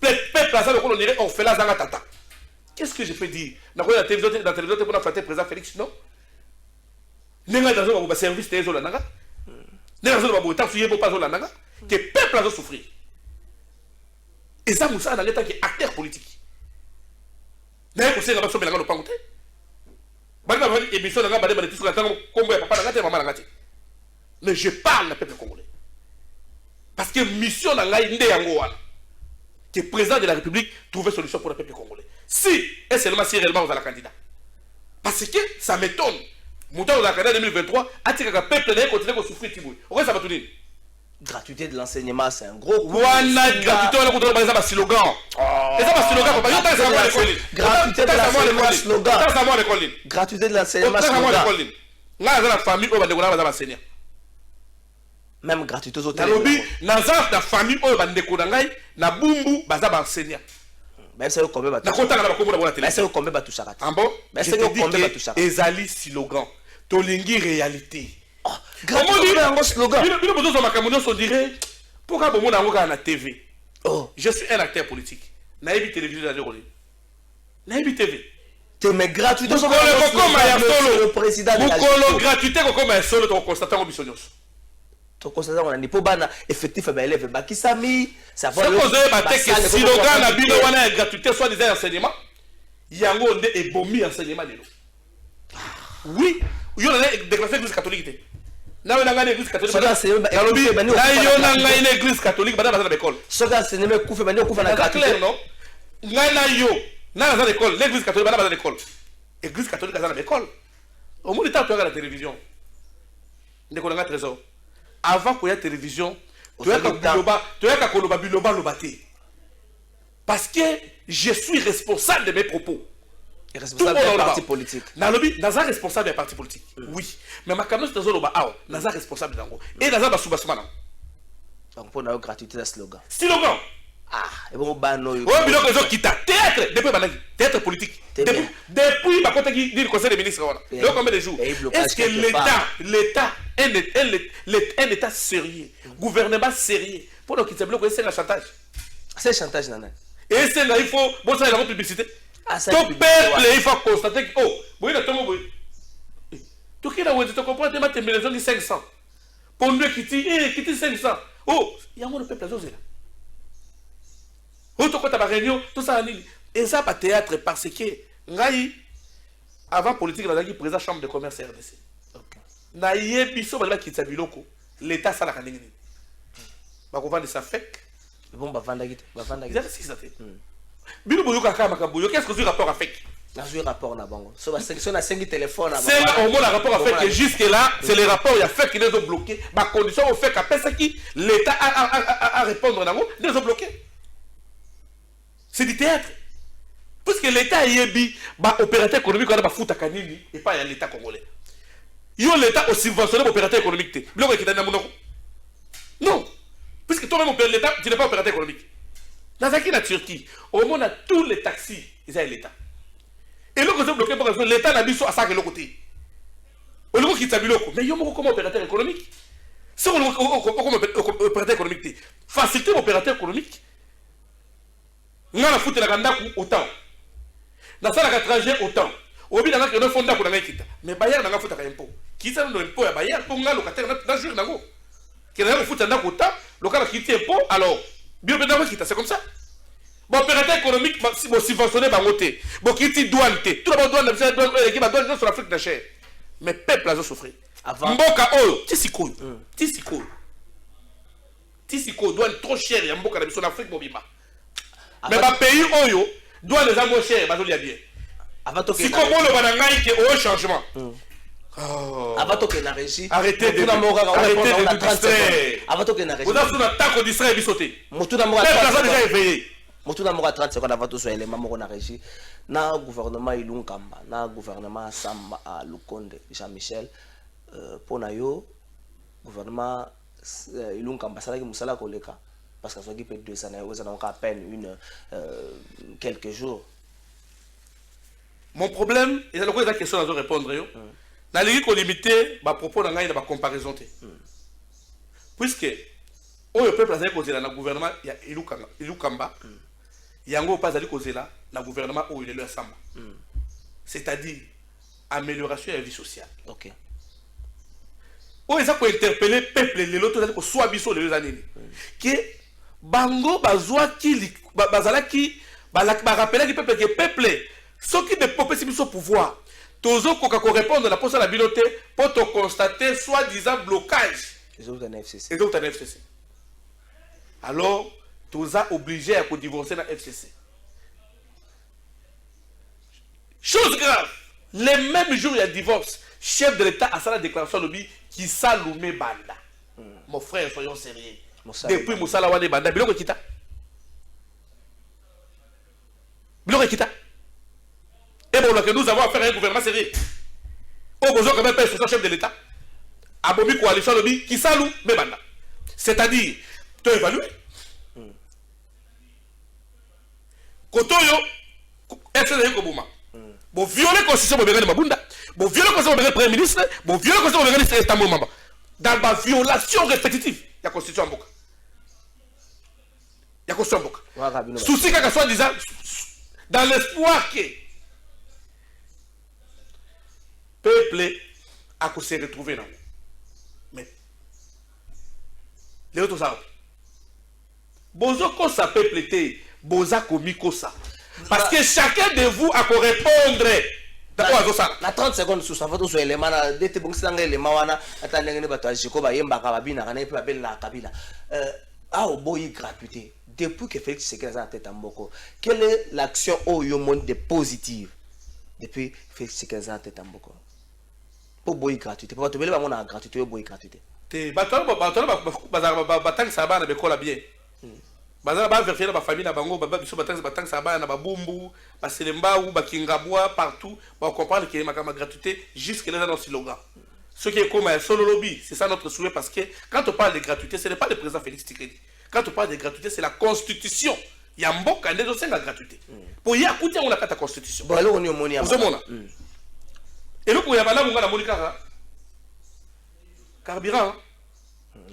[SPEAKER 1] Peuple a on dirait on fait la zanga tata. Qu'est-ce que je peux dire? Dans la télévision pour fêter président Félix non? Nenga dans un service des zola naga. Nenga dans un temps fouillé pour pas zola naga. Que peuple a souffrir. Et ça Moussa dans l'état qui est acteur politique. D'ailleurs, vous savez, on va le pangoté. Mais je parle du peuple congolais. Parce que mission dans l'Inde que le président de la République trouve solution pour le peuple congolais. Si, et seulement si réellement vous êtes candidat. Parce que ça m'étonne. Montant dans la candidat 2023, a-t-il que le peuple n'a continué à souffrir? Ça va tout dire.
[SPEAKER 2] Gratuité de l'enseignement, c'est un gros coup.
[SPEAKER 1] Gratuité de l'enseignement, c'est un slogan. C'est un slogan. Gratuité de l'enseignement, slogan.
[SPEAKER 2] Gratuité de l'enseignement, slogan.
[SPEAKER 1] La famille, on va découvrir.
[SPEAKER 2] Même gratuité aux hôtels.
[SPEAKER 1] La famille, on va découvrir. Na bumbu, baza ba enseignant.
[SPEAKER 2] Mais c'est combien ba tout.
[SPEAKER 1] Na konta na ba kombo na bona télé.
[SPEAKER 2] Mais c'est combien ba tout ça.
[SPEAKER 1] Ah bon?
[SPEAKER 2] Mais c'est combien ba tout ça.
[SPEAKER 1] Ezali slogan. Tolingi réalité.
[SPEAKER 2] Gratuité de slogan.
[SPEAKER 1] Bino bozo ma kamono so dirait pourquoi bon na ngoka na TV. Oh, je suis un acteur politique. Na yebi télévision na joli. Na yebi TV.
[SPEAKER 2] Mais gratuité
[SPEAKER 1] so le
[SPEAKER 2] président
[SPEAKER 1] de la République. Gratuité comme un solo to constatant au bisonyos.
[SPEAKER 2] To constatant on a ni po bana effectif ba élève ba kisami ça va
[SPEAKER 1] le slogan na bino wana gratuité soit des enseignements. Yango nde ebomi enseignement de l'eau. Oui, il y a une déclaration de l'église catholique. Là, on a une église catholique. Là, il y a une église catholique dans l'école.
[SPEAKER 2] Ce gars, c'est même couvert, mais on a
[SPEAKER 1] clair, non? Là, dans l'école, l'église catholique dans l'école. L'église catholique dans l'école. Au moins, il y a la télévision. Il y a un trésor. Avant qu'il y ait la télévision, tu as qu'à biloba. Parce que je suis responsable de mes propos.
[SPEAKER 2] Responsable d'un parti politique.
[SPEAKER 1] Naza responsable d'un parti politique. Oui. Mais ma caméra c'est Naza responsable d'un. Et Naza va sous-bassement.
[SPEAKER 2] Donc pour la gratuité de slogan.
[SPEAKER 1] Slogan.
[SPEAKER 2] Ah, et bon bano.
[SPEAKER 1] Oh, mais donc ils quittent théâtre depuis théâtre politique. Depuis ma côté qui dit le conseil des ministres donc combien de jours? Est-ce que l'État un État sérieux, gouvernement sérieux pour nous quitter bloquer c'est un chantage.
[SPEAKER 2] C'est chantage nana.
[SPEAKER 1] Et c'est là il faut bon ça la publicité. Ton peuple, il faut constater que, oh, oui, Tu comprends, tu as les gens 500. Pour nous qui dit 500. Oh, il y a un peuple à Zozé là. Oh, tu as ta réunion, tout ça. Et ça, pas théâtre parce que, avant politique, il y a président chambre de commerce RDC. Naïe biso ba kitsa biloko l'état ça la kaningini ba ko vendre ça fake
[SPEAKER 2] bon ba vendre gite
[SPEAKER 1] si ça fait bilo boyo kaka makambo qu'est-ce que tu rapport à fake
[SPEAKER 2] na jouer rapport na bango so ba section na 5 téléphone
[SPEAKER 1] c'est là au moins le rapport à fake jusque là c'est les rapports il y a fake qui les ont bloqués ba condition au fait qu'à personne qui l'état a répondre nango les ont bloqués c'est du théâtre parce que l'état yebi ba opérateur économique on a ba futa kanini et pas ya l'état congolais. Yo l'État a subventionné l'opérateur économique. Non. Puisque toi-même, l'État, tu n'es pas opérateur économique. Dans la Turquie, au monde, tous les taxis, ils ont l'État. Et l'autre, c'est bloqué parce que l'État n'a mis à ça que l'autre côté. Au lieu qu'il s'habille l'autre. Mais il y a comme opérateur économique. Si on comme opérateur économique, faciliter l'opérateur économique, on a la foutre la ganda autant. Dans ça, la trajet autant. Au bout d'un an, fonda pour la kita. Mais Bayard n'a pas foutu un impôt. Qui ça nous impôt à Bayard pour nga locataire dans jour nango. Qui n'a pas foutu un impôt, local qui tient impôt alors bio bedama kita c'est comme ça. Bon opérateur économique si bon subventionné ba ngoté. Bon qui ti douane té. Tout le monde douane qui va douane sur l'Afrique d'Achère. Mais peuple a souffert. Avant mboka oyo tisiko. Tisiko douane trop cher ya mboka na biso en Afrique mobima. Mais ba pays oyo douane les moins cher ba zolia bien. Si comme on le va dans un changement.
[SPEAKER 2] Avant que na régie.
[SPEAKER 1] Arrêtez de distraire.
[SPEAKER 2] Avant que na régie.
[SPEAKER 1] Vous avez un attaque au distrait et bisoté.
[SPEAKER 2] Motuna Mora
[SPEAKER 1] déjà éveillé.
[SPEAKER 2] Motuna Mora 30 secondes avant tout sur élément moko na régie. Na gouvernement Ilunkamba, na gouvernement Samba à Lukonde, Jean-Michel pour na yo gouvernement Ilunkamba ça qui musala koleka parce que ça qui peut 2 années, vous en à peine quelques jours.
[SPEAKER 1] Mon problème, et c'est la question à répondre. Dans les qu'on limité, ma propos dans la comparaison. Puisque, on peut placer cause dans le gouvernement, il y a Ilukamba, il y a un pas à cause là, dans le gouvernement où il est le Samba. C'est-à-dire, amélioration de la vie sociale.
[SPEAKER 2] Ok.
[SPEAKER 1] On est pour interpeller le peuple, les autres, pour soit biso les années. Que Bango, Bazoa, qui, Bazala, qui, rappeler le peuple, que le peuple, ce qui ne peut pas au pouvoir, toujours qu'on répondre à la poste à la biloté pour te constater soi-disant blocage.
[SPEAKER 2] Les autres en FCC.
[SPEAKER 1] Les autres en FCC. Alors, tu as obligé à divorcer dans la FCC. Chose grave, les mêmes jours il y a divorce, chef de l'État a sa déclaration de lui qui s'allume banda. Mon frère, soyons sérieux. Depuis Moussala Wane Banda, Biloko Kita. Biloko Kita. Et bon, que nous avons affaire à un gouvernement sérieux. Au besoin quand même pas un chef de l'État. Abomi coalition lobby qui salue Banda. C'est-à-dire, tu as évalué. Kotoyo, FCD Kobouma. Bon, violer la constitution de Mabunda. Bon, violer la constitution de Premier ministre. Bon, violer la constitution de Istanbul Mamba. Dans la violation répétitive, il y a la constitution en Boka. Il y a la constitution en Boka. Souci qu'à soit disant, dans l'espoir que peuple a se retrouver dans. Mais les autres savent. Bozo kosa peuple était boza komiko ça. Parce que chacun de vous a pour répondre.
[SPEAKER 2] La 30 secondes sous ça faut sur élément na dete bon sanga élément wana atandenge ne bato ajiko ba yemba ka babina kana pe babel la kabila boyi gratuité depuis que Félix Tshisekedi a tête en Mboko. Quelle est l'action au monde de positive depuis Félix Tshisekedi a tête en Mboko? Pour boy gratuité. Pour te belle ba na gratuité boy gratuité.
[SPEAKER 1] Te batalo batang saba na bekola bien. Bazala ba vérifier na ba famille na bango ba biso batang saba na ba bumbu, ba selemba ou ba kingabwa partout, ba comprendre que ma gratuité jusque là dans le slogan. Ce qui est comme un solo lobby, c'est ça notre souhait parce que quand on parle de gratuité, ce n'est pas le président Félix Tshisekedi. Quand on parle de gratuité, c'est la constitution. Il y a un bon candidat de la gratuité. Pour y écouter, on a la constitution.
[SPEAKER 2] Bon, alors on y a monnaie.
[SPEAKER 1] Et donc, il y a là, on a la monnaie carburant.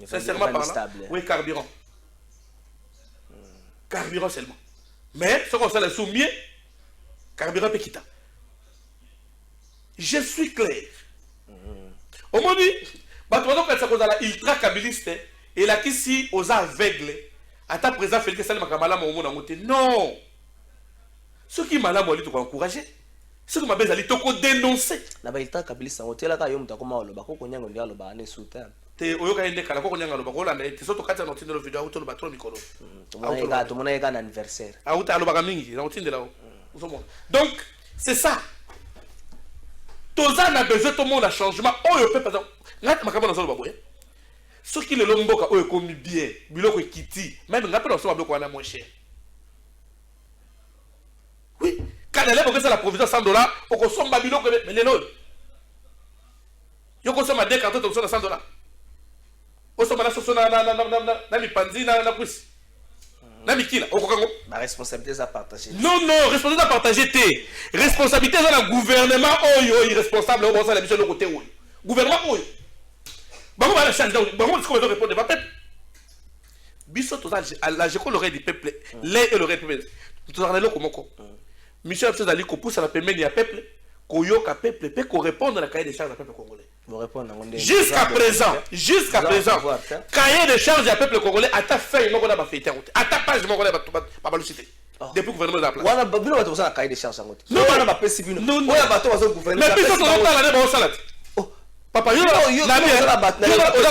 [SPEAKER 1] Sincèrement parlant. Oui, carburant. Carburant seulement. Mais, ce qu'on s'est soumis, carburant peut quitter. Je suis clair. Au moins, bato cause la ultra kabiliste et la kisi aux aveugles. À ta présence, Félix Salé Makamala au monde en monté. Non. Ceux qui malades, ils doivent encourager. Ceux qui m'appellent, ils doivent dénoncer.
[SPEAKER 2] La ultra kabiliste, on tient la caillou, t'as comment le bako qu'on y a le bas, on est sous terre.
[SPEAKER 1] Te oyoka ende kala ko nyanga lo bakola na te soto kata na tindelo video auto lo batro mikolo.
[SPEAKER 2] Tout le monde est un anniversaire.
[SPEAKER 1] Auto lo bagamingi na tindela o. Donc c'est ça. Toza na besoin tout le monde a changement. Oyo pe pardon. Ngata makaba na zo lo baboye. Ceux qui le lomboka oyo komi bien, biloko ekiti, même ngapa na so baboko na moins cher. Oui, quand elle est la provision $100, on consomme biloko mais les lots. Yo consomme des cartons de $100. Na mipanzi na kwisi na mikila okokango
[SPEAKER 2] la responsabilité à partager.
[SPEAKER 1] Non, responsabilité à partager té. Responsabilité dans le gouvernement oyo irresponsable au ça la mission de côté oyo. Gouvernement oyo. Bango ba la change bango est-ce qu'on va répondre pas peuple. Biso total la je l'oreille du peuple, les et l'oreille du peuple. Tout ça là komoko. Mission absolue d'aller ko pousse la peuple ya peuple, ko yoka peuple peut ko répondre à la cahier des charges du peuple congolais. Jusqu'à présent, cahier de charge du peuple congolais, à ta feuille, non, on a fait à ta page, non, on a pas cité. Depuis que le gouvernement a placé.
[SPEAKER 2] On a besoin de cahier de charge.
[SPEAKER 1] Non, on a pas fait. Non, on a pas fait. Mais puis, on a la salade. Papa, on a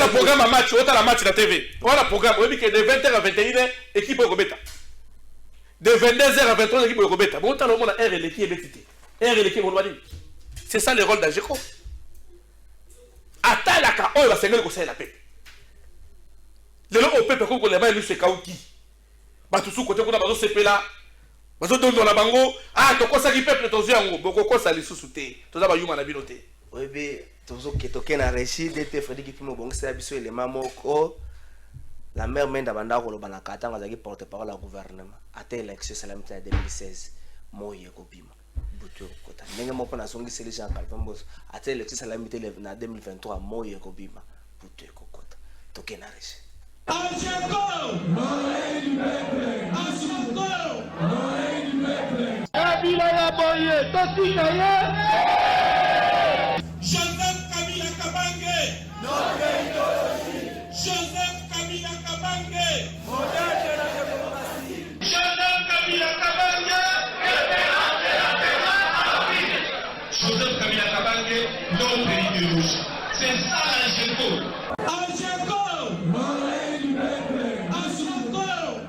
[SPEAKER 1] le programme à match, on a la match de la TV. On a le programme, on a dit que de 20h à 21h, équipe au Gobeta. De 22h à 23h, équipe au Gobeta. Bon, on a le monde à R et l'équipe est R et l'équipe au Gobeta. C'est ça le rôle d'Ageko. Atalaka oyo basengeli kosala la paix. Lelo o peuple ko les mains se kauki. Batusu côté kuna bazo sepela. Bazo dondo na bango, to kosa ki peuple tozo yango, boko kosa lisusu te. Toza ba yuma na bino te.
[SPEAKER 2] Obe tozo ketoke na Rachid de Frédéric Kipimo bongisa biso élément moko. La mère Menda banda ko lobana katanga zaki porte-parole la gouvernement. Ate élection salamité en 2016. Moye ko bima. Kota ndenge moko na songi seli Jean Kalpambos ate élection salamité na 2023 moye ko bima puto ko kota toke na reche
[SPEAKER 6] Kabila ya boye totika ye
[SPEAKER 8] Joseph Kabila Kabange notre idéologie Joseph Kabila Kabange modèle de la démocratie Joseph Kabila Kabange Joseph Kabila Kabange, notre idéologie. C'est ça la GECO. Ageko Moïse du peuple. Ageko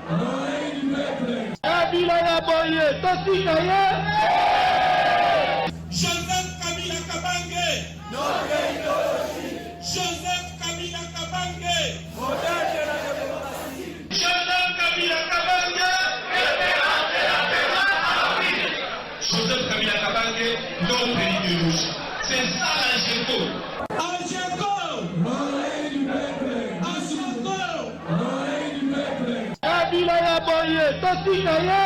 [SPEAKER 8] Moïse du peuple.
[SPEAKER 6] Kabila ya boye totika ye
[SPEAKER 8] Joseph Kabila Kabange, notre idéologie. Joseph Kabila Kabange, modèle de la démocratie. Joseph Kabila Kabange, référence de la démocratie. Joseph Kabila Kabange, notre idéologie. C'est ça la GECO. Ageko Moïse du peuple. Ageko Moïse du peuple.
[SPEAKER 6] Kabila ya boye totika ye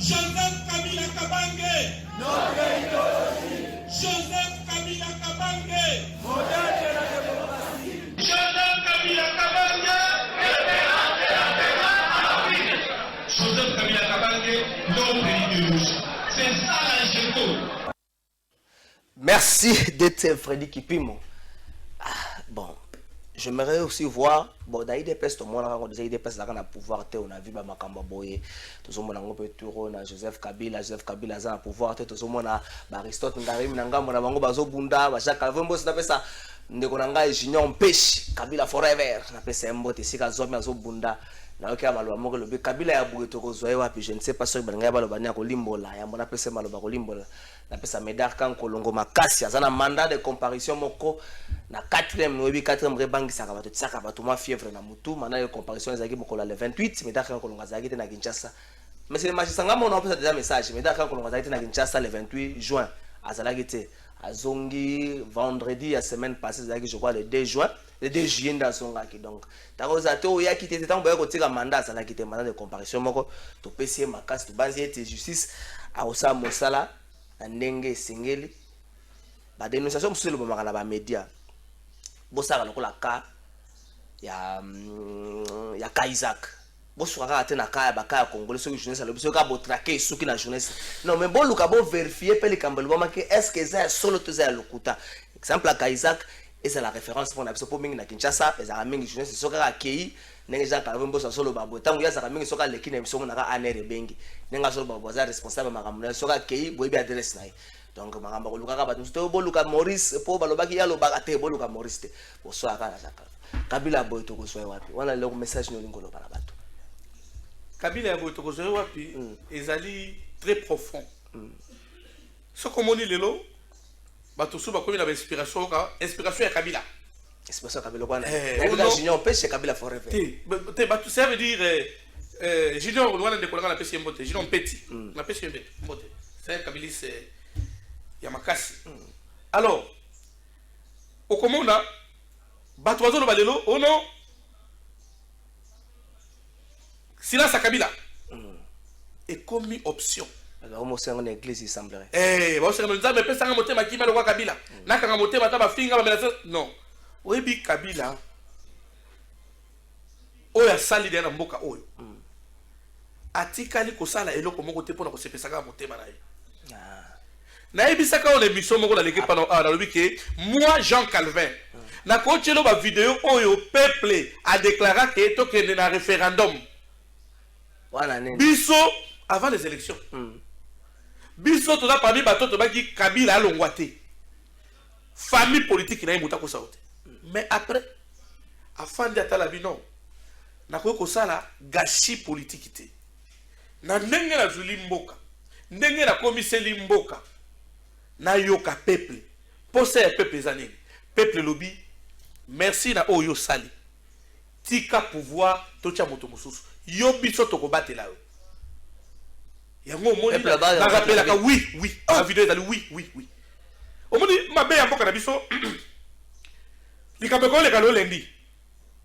[SPEAKER 8] Joseph Kabila Kabange, notre idéologie. Joseph Kabila Kabange, modèle de la démocratie. Joseph Kabila Kabange, référence de la démocratie. Joseph Kabila Kabange, notre idéologie. C'est ça la GECO.
[SPEAKER 2] Merci d'être Frédéric Kipimo. Bon, j'aimerais aussi voir bon dans IDPS tout le monde a déjà IDPS là na pouvoir te on a vu ba makamba boye tout le monde a ngopé turo na Joseph Kabila za na pouvoir te tout le monde a ba Aristote Ngarimi na ngambo na bango bazo bunda ba Jacques Calvin boss na pesa ndeko na ngai junior mpêche Kabila forever na pesa mbote sika zomi azo bunda na okia maloba moko lobi Kabila ya bugeto ko zoe wapi je ne sais pas sur ba ngai baloba ni ko limbola ya mbona pesa maloba ko limbola na pesa Medar kan kolongo makasi azana mandat de comparution moko na 4e rebangisa ka bato tsaka bato ma fièvre na mutu mandat de comparution ezaki mokola le 28 Medar kan kolonga zaki te na Kinshasa mais c'est magistrat ngamo na pesa déjà message Medar kan kolonga zaki te na Kinshasa le 28 juin azalaki te azongi vendredi la semaine passée zaki je crois le 2 juin le 2 juillet ndasongaki donc takoza te oya kité tango ba ko tika mandat azalaki te mandat de comparution moko to pesi makasi to banzi ete justice a osa mosala ndenge singeli ba dénonciation muselo ba makala ba média bosaka lokola ka ya Isaac bosuka ka na ka ba ka congolais soki journaliste le bosuka bo traquer soki na journaliste non mais bon luka bo vérifier pe le kambelo ba que est-ce que ça solo to za lokuta exemple à Isaac et c'est la référence pour n'abso pour mingi na Kinshasa et ça mingi journée c'est soka akei nenga ja ka vembo solo babo tangu ya ça mingi soka leki na msomo na ka anere bengi nenga solo babo za responsable makamuna soka akei boyebi adresse na donc makamba ko luka ka batu to boluka Maurice po balobaki ya lobaka te boluka Maurice te bo so aka na saka Kabila boy to ko so wapi wana le message no lingolo bala batu
[SPEAKER 1] Kabila boy to ko so wapi ezali très profond ce comme on dit lelo bato so ba komi na inspiration ya Kabila.
[SPEAKER 2] Inspiration Kabila quoi? Kabila Junior pêche Kabila forever.
[SPEAKER 1] Te bato ça veut dire Junior on de kolanga na pêche mbote Junior petit na pêche mbote. C'est Kabila c'est Yamakasi. Alors au komona bato wazo lo balelo oh non silence à Kabila est commis option.
[SPEAKER 2] Alors moi c'est en église il semblerait.
[SPEAKER 1] Bon c'est nous mais pesa ngamote makima lo Kabila. Na kanga mote bata ba finga ba menace non. Oyebi Kabila. Oya sali de na mboka oyo. Atikali ko sala eloko moko te pona ko sepesa ka mote na ye. Na ebisaka on émission moko la l'équipe pendant dans le week moi Jean Calvin. Na ko tshelo ba vidéo oyo peuple a déclaré que to que na référendum.
[SPEAKER 2] Wana nini?
[SPEAKER 1] Biso avant les élections. Biso toza parmi bato to baki Kabila alongwate. Famille politique na imuta ko saote. Mais après afin d'atala bino na ko sala gâchis politique te. Na ndenge na zuli mboka. Ndenge na komiseli mboka. Na yoka peuple. Poser peuple zanini. Peuple lobby. Merci na oyo sali. Tika pouvoir tocha moto mususu. Yo biso to ko batela yo. Yango moni na rappela ka oui la vidéo est oui au moni mabe ya mboka na biso likabeko le kalo lundi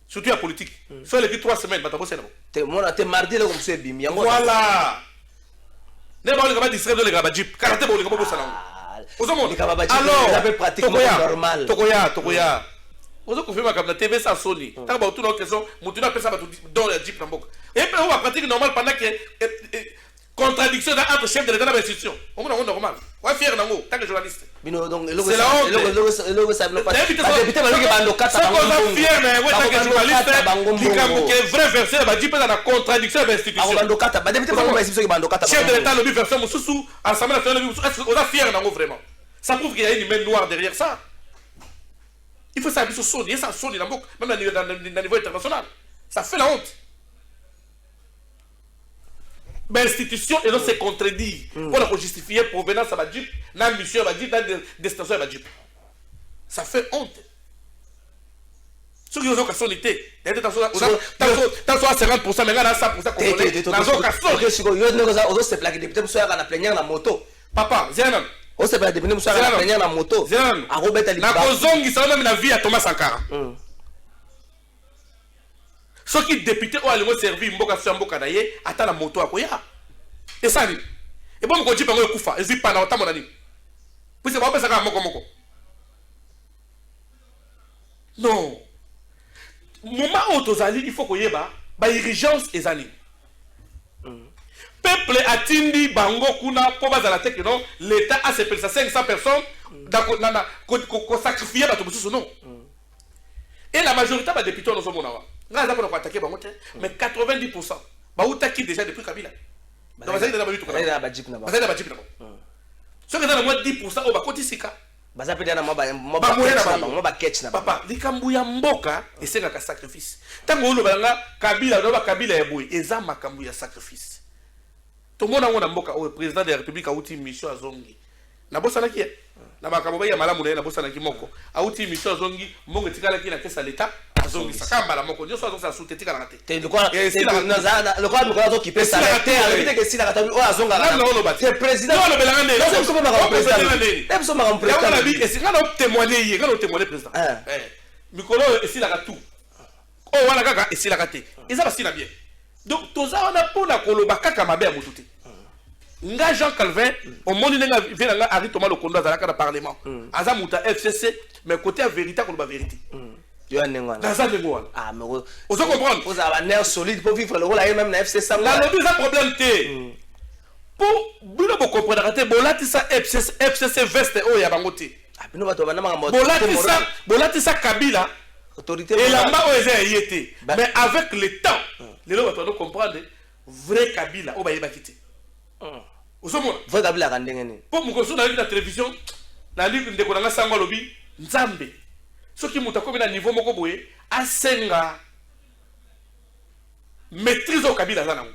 [SPEAKER 1] surtout la politique soit les 3 semaines batabo sena
[SPEAKER 2] te mona te mardi le comme c'est bim yango
[SPEAKER 1] voilà ne ba le ka ba distraire le ka ba jeep karate bo le ka bo sala ozomo alors
[SPEAKER 2] ça peut pratiquement normal
[SPEAKER 1] tokoya ozo confirmer comme la TV ça soni ta ba tout na question mutu na pesa ba dans la jeep na mboka et puis on va pratiquer normal pendant que contradiction entre chef de l'État et l'institution. On est normal. On est fier d'ango, tant que journaliste.
[SPEAKER 2] C'est la honte.
[SPEAKER 1] C'est fier, mais on est journaliste. Qui est vrai verset, va dire dans la contradiction de l'institution. Chef de l'État, le but verset, Moussou, Assemblée nationale, on est fier d'ango vraiment. Ça prouve qu'il y a une main noire derrière ça. Il faut savoir que ça sonne, ça sonne dans le même dans le niveau international. Ça fait la honte. L'institution et non se contredit pour la justifier provenance à Badjip, dans la mission à Badjip, dans la destination à Badjip. Ça fait honte. Ce qui est en occasion d'été, tant soit à 50%, mais là à 100% congolais, dans l'occasion. Papa, Zénan.
[SPEAKER 2] On se plaint de venir à la plénière la moto.
[SPEAKER 1] Zénan.
[SPEAKER 2] À Robert Ali.
[SPEAKER 1] La cause qui s'en même la vie à Thomas Sankara. Ceux qui députés ont allé servir mboka sur mboka naie attend la moto à koya et ça dit et bon ko jipa ngo kufa et vit pendant autant mon ami puis c'est pas ça ka moko non moment autozali il faut koyeba ba urgence ezali peuple atindi bango kuna po bazala te que non l'état a ses 500 personnes ko sacrifier bato bususu non et la majorité des députés nous sommes là. Là, on va attaquer, mais 90%. Bah, où t'as qui déjà depuis Kabila? Dans la salle de la Badjip. Ce qui est dans le moins 10%, on va côté Sika.
[SPEAKER 2] Papa,
[SPEAKER 1] les Kambouya Mboka, et c'est un sacrifice. Tant que Kabila, Kabila est bouillé, et ça, ma Kambouya sacrifice. Tout le monde a un Mboka, le président de la République a eu une mission à Zongi. Na bossa na qui na makambo ya malamu na bossa na kimoko a eu une mission à Zongi, mongo tikala ki na kesa l'État. Zongi sakamba la moko nyo so ça sous tika na te
[SPEAKER 2] le quoi nous qui peut s'arrêter avec que si la kata o azonga la c'est président
[SPEAKER 1] le belanga
[SPEAKER 2] c'est comme ma président même so ma président
[SPEAKER 1] la vie et c'est quand on témoigner président mikolo et si la katu o wana kaka et si la kate et ça va si la bien donc toza on a pour la koloba kaka mabe ya mututé nga Jean Calvin au monde nga venanga ari Thomas Lokondo azalaka na parlement azamuta FCC mais côté la vérité koloba vérité.
[SPEAKER 2] Ah, mais vous
[SPEAKER 1] comprendre.
[SPEAKER 2] Vous avez un nerf solide pour vivre le rôle même dans FC Sangwa.
[SPEAKER 1] La lobby, ça problème. Pour vous comprendre, ça FCC veste au Yabangote. bolatisa Kabila et là-bas mais avec le temps les gens doivent comprendre vrai Kabila on va y quitter
[SPEAKER 2] vrai Kabila kandengene
[SPEAKER 1] pour mon conseil dans la télévision na ligue de konanga sangwa lobi nzambe soki muta ko na niveau moko boye asenga maîtrise au Kabila zanango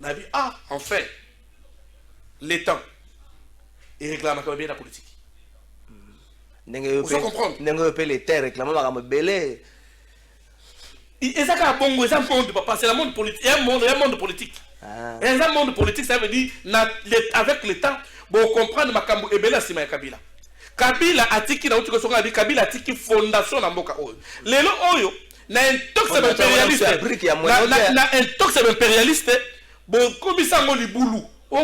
[SPEAKER 1] na bi enfin les temps et réclame quand bien la politique
[SPEAKER 2] vous comprendre ndenge pe les terres réclame makambo belé
[SPEAKER 1] et ça ka bongo ça monde papa c'est le monde politique un monde politique et un monde politique ça veut dire avec le temps bon comprendre makambo ebela sima ya Kabila Kabila atiki na uti songa bi Kabila atiki fondation na mboka oyo lelo oyo na intox impérialiste bon komisa ngo libulu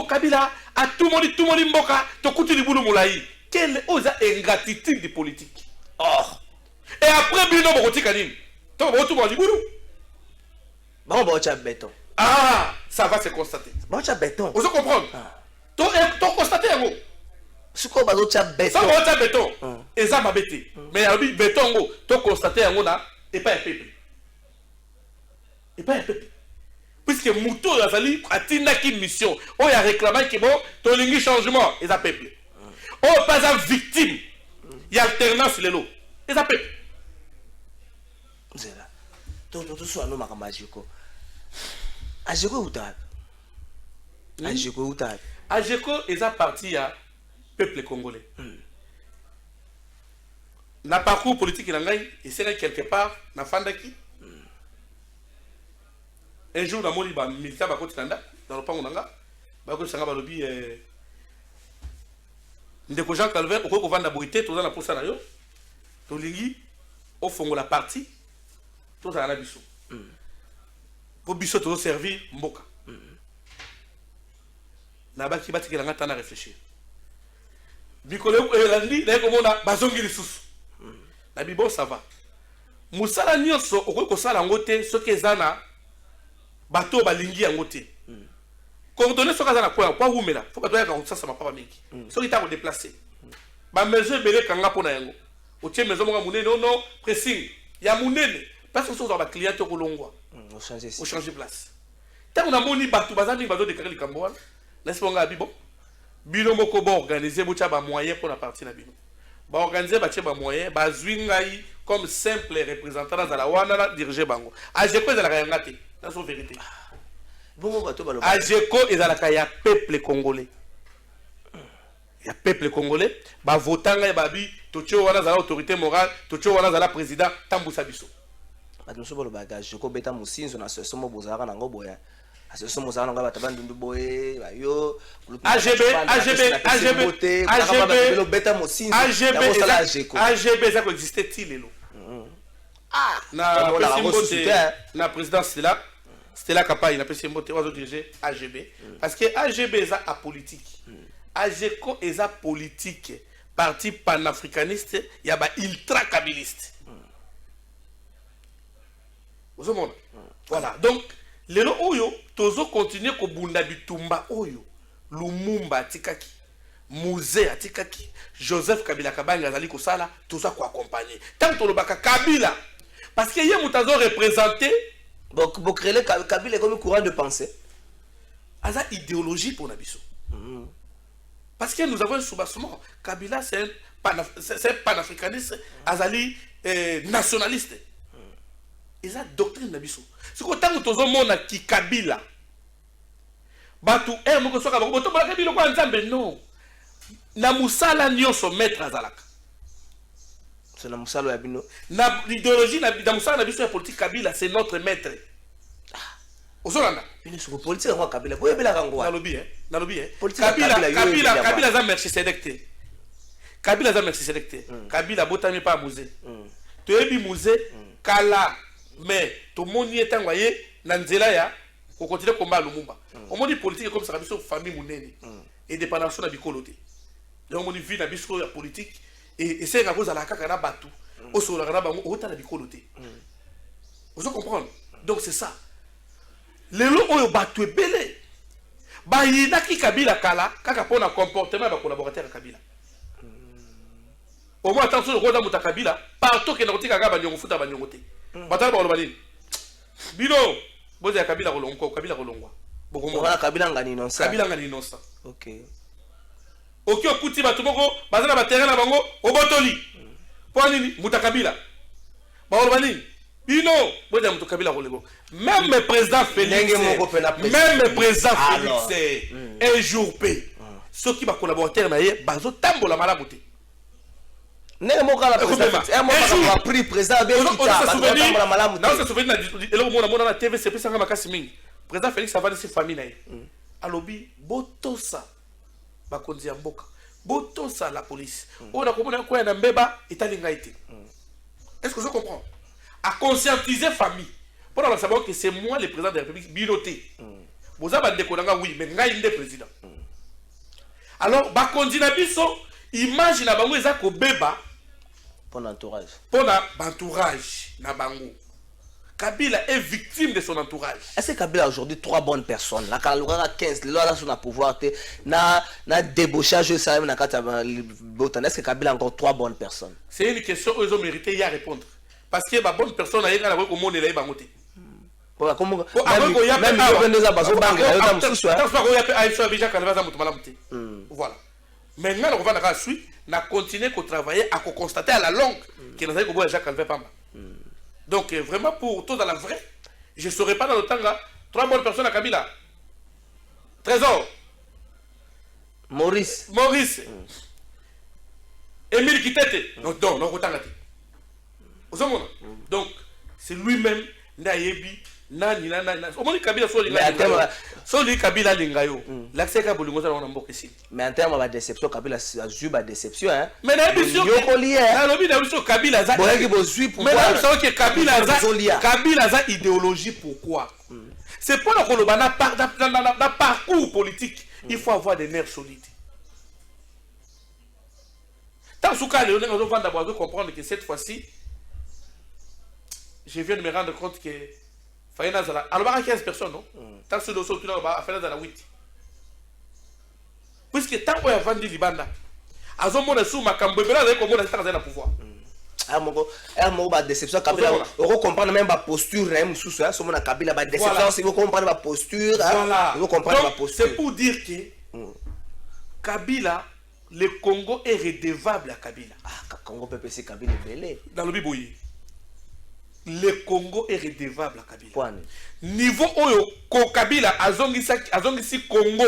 [SPEAKER 1] Kabila a tout le monde mboka to kuti libulu mulai quelle osa ingratitude politique et après bino bokotika nini to botu mo libulu
[SPEAKER 2] bon cha béton
[SPEAKER 1] ça va se constater
[SPEAKER 2] bon cha béton
[SPEAKER 1] vous comprendre to constater yango
[SPEAKER 2] siko bazo cha béton
[SPEAKER 1] ça va cha béton et ça mabete mais yabi béton ngo to constater yango na et pas peuple puisque Mouto a tinaki mission on a réclamé que bon tolingi changement et ça peuple on pas un victime il y a alternance les lots et ça peuple
[SPEAKER 2] c'est là tout soit nous makamba ajeko uta
[SPEAKER 1] ajeko et ça parti à peuple congolais na parcours politique il ngai et c'est quelque part na fandaki un jour, dans le militaire va continuer dans le pan onanga, va continuer à lobby. Ndeko Jean Calvin, au cours de la boité, tout dans la poste na yo, tout lingi, au fond de la partie, tout dans la biso. Pour biso tout servir mboka. Naba qui bati kelanga tana réfléchir. Bikole elandi, na ko mona bazongi lisusu. Na bibo ça va. Musala nyonso au ko sala ngote soki ezana bateau balingi yango te coordonner soka za na kwa wumela faut bateau ya ka ça ma papa mingi soki ta ko déplacer ba maison belé kanga pona yango o tie maison mo munene non pressing ya munene parce que so za ba client to kolongwa o changer place tant on a moni bateau bazani bateau de kareli kamboa laisse nga bibo bino moko ba organiser bo tia ba moyen pour la partie na bino ba organiser ba tia ba moyen ba zwingai comme simple représentant dans la wana la diriger bango ajeko za la kayanga te. C'est la vérité. Ajeko est à la peuple congolais. Il y a peuple congolais. Bah votant et babi, tocho wana za autorité morale, tocho wana za la président Tambousa Biso.
[SPEAKER 2] Bah nous sommes le bagage. Jeko beta musinzo na somo bozara na ngoboya. Aso somo za nga batabandu nduboye, bayo. AGB beta musinzo.
[SPEAKER 1] AGB ça existait-il lelo. Na présidence c'était là capable il a pu se monter aux diriger AGB parce que AGB est à politique AGECO est à politique parti panafricaniste il y a ultra kabiliste vous avez voilà donc les lots oyo tozo continuer ko bunda bitumba oyo Lumumba atikaki Musée atikaki Joseph Kabila Kabanga azali ko sala tout ça ko accompagner tant to lobaka Kabila parce que yé mutazo représenté
[SPEAKER 2] pour créer Kabila comme courant de pensée.
[SPEAKER 1] Asa idéologie pour Nabiso. Parce que nous avons un soubassement. Kabila c'est un panafricaniste, Azali nationaliste. Et ça doctrine Nabiso. C'est que tant que nous avons qui Kabila, Batu moko soka bako to ba Kabila kwa nzambe non. Na musala nyonso maître azalaka.
[SPEAKER 2] C'est la musala ya bino.
[SPEAKER 1] Na l'idéologie na musala na biso ya politique Kabila c'est notre maître. Ozolanda.
[SPEAKER 2] Bino sur politique ngwa Kabila. Boye bela kangwa.
[SPEAKER 1] Na lobi Kabila za merci sélecté. Kabila za merci sélecté. Kabila botami pa musée. Toyebi musée kala mais to moni etangwa ye na nzela ya ko continuer combat Lumumba. On moni politique comme ça biso famille munene. Indépendance na bikoloté. Donc on vit na biso ya politique. Et c'est à cause de la caca batou. Au sol, la bango, au tas de bicoloté. Vous comprenez? Donc c'est ça. Les lots ont battu belé. Bah, il y a qui Kabila Kala, kaka pour un comportement de collaborateur Kabila. au moins attention le roi de Kabila partout que n'auti kaga banyongo futa banyongo te batala ba lobalini bino boza ya Kabila kolongo Kabila kolongwa bokomo
[SPEAKER 2] Kabila ngani non ça
[SPEAKER 1] Kabila ngani non ça
[SPEAKER 2] OK
[SPEAKER 1] oki okuti bato moko bazana ba terrain na bango obotoli po nini muta Kabila ba lobalini bino boza muta Kabila kolongo même le président Félix un jour pay ceux qui va collaborer na ye bazo tambola malamu te
[SPEAKER 2] n'est pas la président a pris président bien
[SPEAKER 1] non se souvenir et là on a TV c'est plus sanga makasi mingi président Félix avani si famille na ye alobi botosa bakonzi ya mboka botosa la police on a komona ko na mbeba italinga ite est-ce que je comprends à conscientiser famille pour savoir que c'est moi le président de la République biloté boza ba dekolanga oui mais ngai ndé président alors bakonzi na biso image na bango eza ko beba
[SPEAKER 2] pour l'entourage.
[SPEAKER 1] Pour l'entourage na bango. Kabila est victime de son entourage.
[SPEAKER 2] Est-ce que Kabila a aujourd'hui 3 bonnes personnes? La Kalugara 15, là sur la pouvoir na débauchage ça na kata est-ce que Kabila a encore 3 bonnes personnes?
[SPEAKER 1] C'est une question où ils ont mérité à répondre. Parce que ba bonne personne a yéka na ko monde la bangote.
[SPEAKER 2] Pour comment
[SPEAKER 1] même voilà. Maintenant on va dans la suite. Na continuer à travailler, à constater à la longue qu'il n'a pas Jacques Calvé Pamba. Donc vraiment pour tout dans la vraie, je ne serai pas dans le temps là. 3 bonnes personnes à Kabila. Trésor.
[SPEAKER 2] Maurice.
[SPEAKER 1] Émile Kitete. Non, donc c'est lui-même Nayebi. Nani. Au moins Kabila soit les Kabila lingayo. L'accès à Bolingo ça on a beaucoup ici.
[SPEAKER 2] Mais en termes de déception, Kabila a eu une déception hein.
[SPEAKER 1] Mais la déception Kabila za. Mais Kabila za idéologie pourquoi? C'est pour le parcours politique, il faut avoir des nerfs solides. Tant que on va d'abord comprendre que cette fois-ci je viens de me rendre compte que alors, 15 personnes, non? Tant que ce dossier, tu as fait dans la 8. Puisque tant qu'on a vendu Libanda, à ce moment-là, sous ma cambébela, on a fait le pouvoir.
[SPEAKER 2] La déception, Kabila, on comprend même la posture, sous ça, sur mon Kabila, la déception, si vous comprenez la posture, vous comprenez la posture.
[SPEAKER 1] C'est pour dire que Kabila, le Congo est redevable à Kabila.
[SPEAKER 2] Ah, Congo PPC, Kabila est belé.
[SPEAKER 1] Dans le Biboui. Le Congo est redevable à Kabila.
[SPEAKER 2] Point.
[SPEAKER 1] Niveau oyo ko Kabila azongisi Congo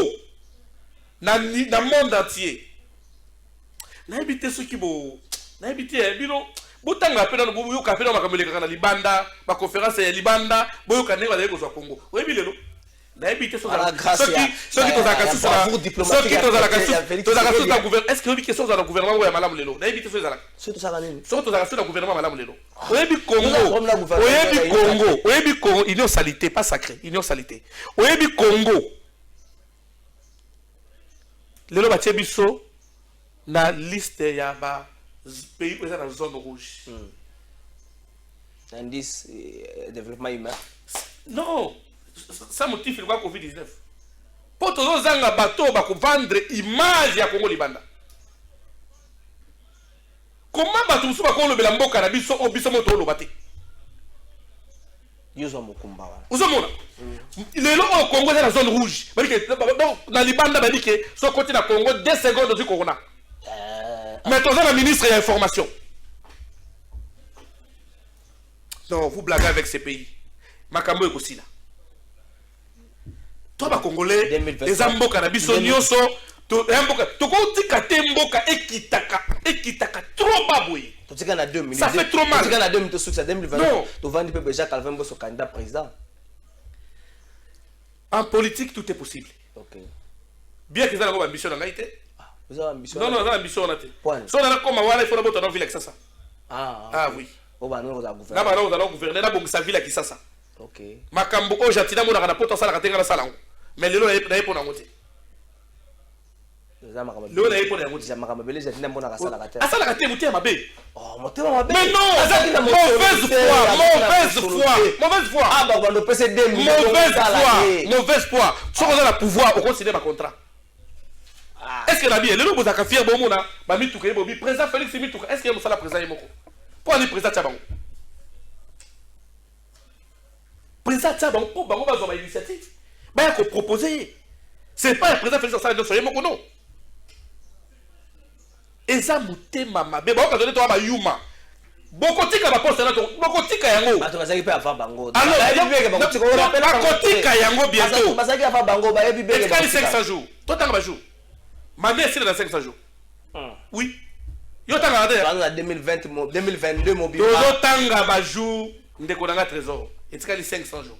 [SPEAKER 1] na monde entier. Na habité ceux qui bo na habité bino botanga pena no buyo ka pena makamele kana libanda ba conférence ya libanda boyo ka ne ba ko zo Congo. Oyebi lelo. Na habité ceux qui to za kasu na gouvernement. Est-ce que oyebi question za gouvernement ya malamu lelo? Na habité ceux za
[SPEAKER 2] surtout ça nini?
[SPEAKER 1] Surtout za kasu na gouvernement malamu lelo. Oyebi Congo, union salité, pas sacré, union salité. Oyebi Congo. Lelo ba biso na liste ya ba pays présents dans la zone rouge.
[SPEAKER 2] Indice développement humain.
[SPEAKER 1] Non, ça motif le Covid-19. Pour tous les gens bateau ba ko vendre image ya Congo libanda. Comment bato musu ba ko lobela mboka na biso o biso moto lobate?
[SPEAKER 2] Yozo mokumba wa.
[SPEAKER 1] Uzomona. Lelo au Congo dans la zone rouge. Dans Libanda ba dit que so côté na Congo 2 secondes du corona. Mais toi la ministre a information. Non, vous blaguez avec ces pays. Makambo ekosi là. Toi ba Congolais les amboka na biso nyonso to ko tika temboka ekitaka trop baboué. Ça fait trop mal.
[SPEAKER 2] Tu as 2 minutes sur 2020. Tu vas dire que Jacques Calvé Mbosso candidat président.
[SPEAKER 1] En politique, tout est possible.
[SPEAKER 2] Ok.
[SPEAKER 1] Bien que ça ait une ambition dans l'haïté.
[SPEAKER 2] Vous avez ambition?
[SPEAKER 1] Non, non, ambition en été. Si on a comme Awala, il faut d'abord dans la ville avec ça.
[SPEAKER 2] Ah
[SPEAKER 1] oui.
[SPEAKER 2] Oh, bah, nous, on a gouverné.
[SPEAKER 1] Là-bas, nous allons gouverner. Là, sa ville avec ça.
[SPEAKER 2] Ok.
[SPEAKER 1] Makambo, oh, j'attends, on a pas ça, la salon. Mais le lot est pour la moitié. Le lot est pour la moitié.
[SPEAKER 2] Mais non,
[SPEAKER 1] mauvaise foi.
[SPEAKER 2] Ah, bah, on peut se
[SPEAKER 1] mauvaise foi. Si on a le pouvoir, on considère ma contrat. est-ce que Nabi, le vous a fier bon mona, ba mituka bobi président Félix Mituka, est-ce que vous la président Yemoko? Pour aller président Tchabango. Président Tchabango pour bango ba zoma initiative. Ba ko proposer. C'est pas un président Félix Yemoko non. Eza mutema mabe ba ka donner toi ba yuma. Bokotika ba poste na to bokotika yango.
[SPEAKER 2] Bato bazaki pe afa bango.
[SPEAKER 1] Alors bokotika yango bientôt.
[SPEAKER 2] Bazaki afa bango ba yebi bele.
[SPEAKER 1] Est-ce 500 jours. Toi tanga ba jour. Mané c'est dans 500 jours. Oui. Yo tanga
[SPEAKER 2] en 2020 2022 mobile.
[SPEAKER 1] Yo tanga ba jour ndeko nanga trésor. Est-ce 500 jours.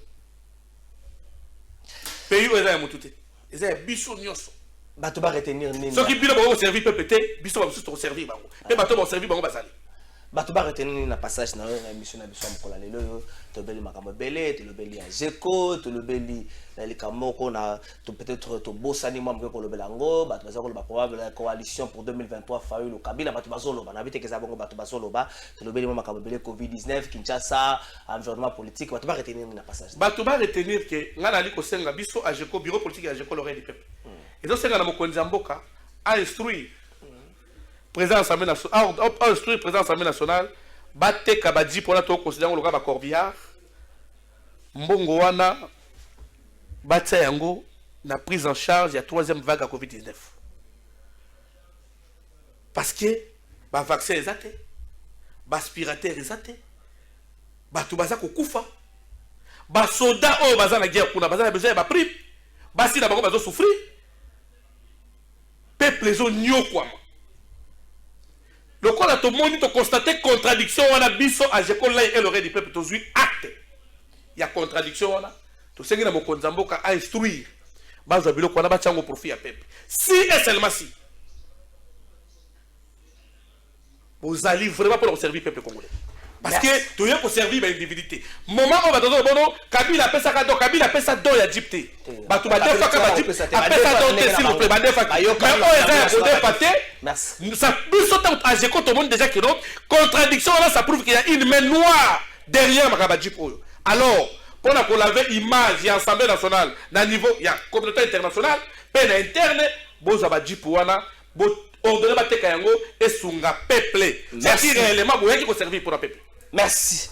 [SPEAKER 1] Pays où eza mutute. Eza biso nyonso.
[SPEAKER 2] Bato ba retenir nini.
[SPEAKER 1] Ceux qui bino ba servir peuple te, biso ba biso servir bango. Pe bato ba servir bango basali.
[SPEAKER 2] Bato ba retenir na passage na émission na biso mokola lelo to beli makambo belé to lobeli ya Jeko to lobeli na likamoko na to peut-être to bosani moi mko lobela ngo bato baza ko ba probable la coalition pour 2023 fayu le Kabila bato bazolo ba na bite ke za bongo bato bazolo ba to lobeli makambo belé Covid-19 Kinshasa environnement politique bato ba retenir na passage
[SPEAKER 1] bato ba retenir que ngana liko senga biso a Jeko bureau politique ya Jeko l'oreille du peuple et donc senga na mokonzi mboka a instruire président de l'Assemblée nationale, Bate Kabadji pour la tour considérant le cas Corbillard, Mbongo wana, Bate Yango, la prise en charge de la troisième vague à Covid-19. Parce que, le vaccin est athée, le aspirateur est athée, tout le monde koufa, les soldats qui sont la guerre, ils ont besoin de prime, les gens qui ont souffrir, les peuples ont nyokwama. Le corps a tout le monde constaté contradiction on a biso à Jeko là et l'oreille du peuple tous acte. Il y a contradiction on a tout ce qui na mokonza mboka à instruire. Bazo biloko na batyango profit à peuple. Si et seulement si. Vous allez vraiment pour servir peuple congolais. Parce que tu es pour servir l'individualité. Moment où on va dans bono Kabila pesa kado Kabila pesa do ya jipté. Ba tu ba defa ka ba jip. Pesa do s'il vous plaît ba defa. Mais on est paté. Merci. Ça plus autant à Jeko tout le monde déjà que non contradiction là ça prouve qu'il y a une main noire derrière Makaba Jip. Alors pour la laver image et Assemblée nationale na niveau il y a communauté internationale peine interne boza ba Jip wana ordonner bateka yango et sunga peuple. C'est réellement boyaki ko servir pour le peuple.
[SPEAKER 2] Merci.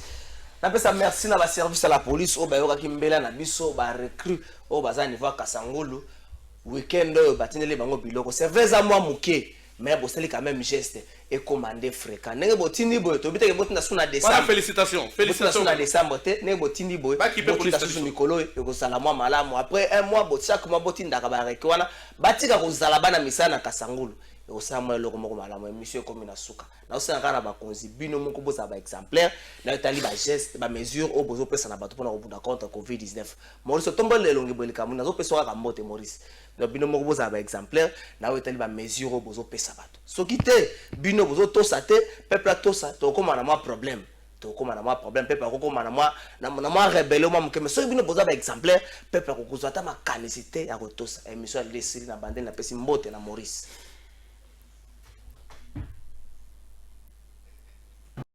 [SPEAKER 2] Napesa merci na ba service à la police o ba yoka kimbela na biso ba recrue o baza niveau Kasangulu weekend batinele bango biloko service à moi muke mais boseli quand même geste et commander fréquent nenge botini boy to biteke botina suna décembre.
[SPEAKER 1] Voilà félicitations
[SPEAKER 2] suna décembre te nenge botini boy
[SPEAKER 1] ba ki pe police
[SPEAKER 2] station mikolo e ko sala moi malamu après un mois bot chaque mois botinda ka ba reke wana batika ko zala bana misana Kasangulu au sein le romo malamu monsieur comme na suka na aussi ngana ba konzi bino moko boza ba exemplaire na tali ba geste ba mesure au bozo pesa na bato pona ko bunda contre Covid-19 Maurice tombo le longi bolika muna zo pesa ka mbote Maurice na bino moko boza ba exemplaire na tali ba mesure au bozo pesa bato soki te bino bozo to sa te peuple to sa to koma na ma problème tokoma na mwa problème peuple akokoma na mwa rebelle mwa mukeme soki bino boza ba exemplaire peuple akokozwa ta makanisité ya kotosa émission ya lesili na bandeli na pesi mbote na Maurice.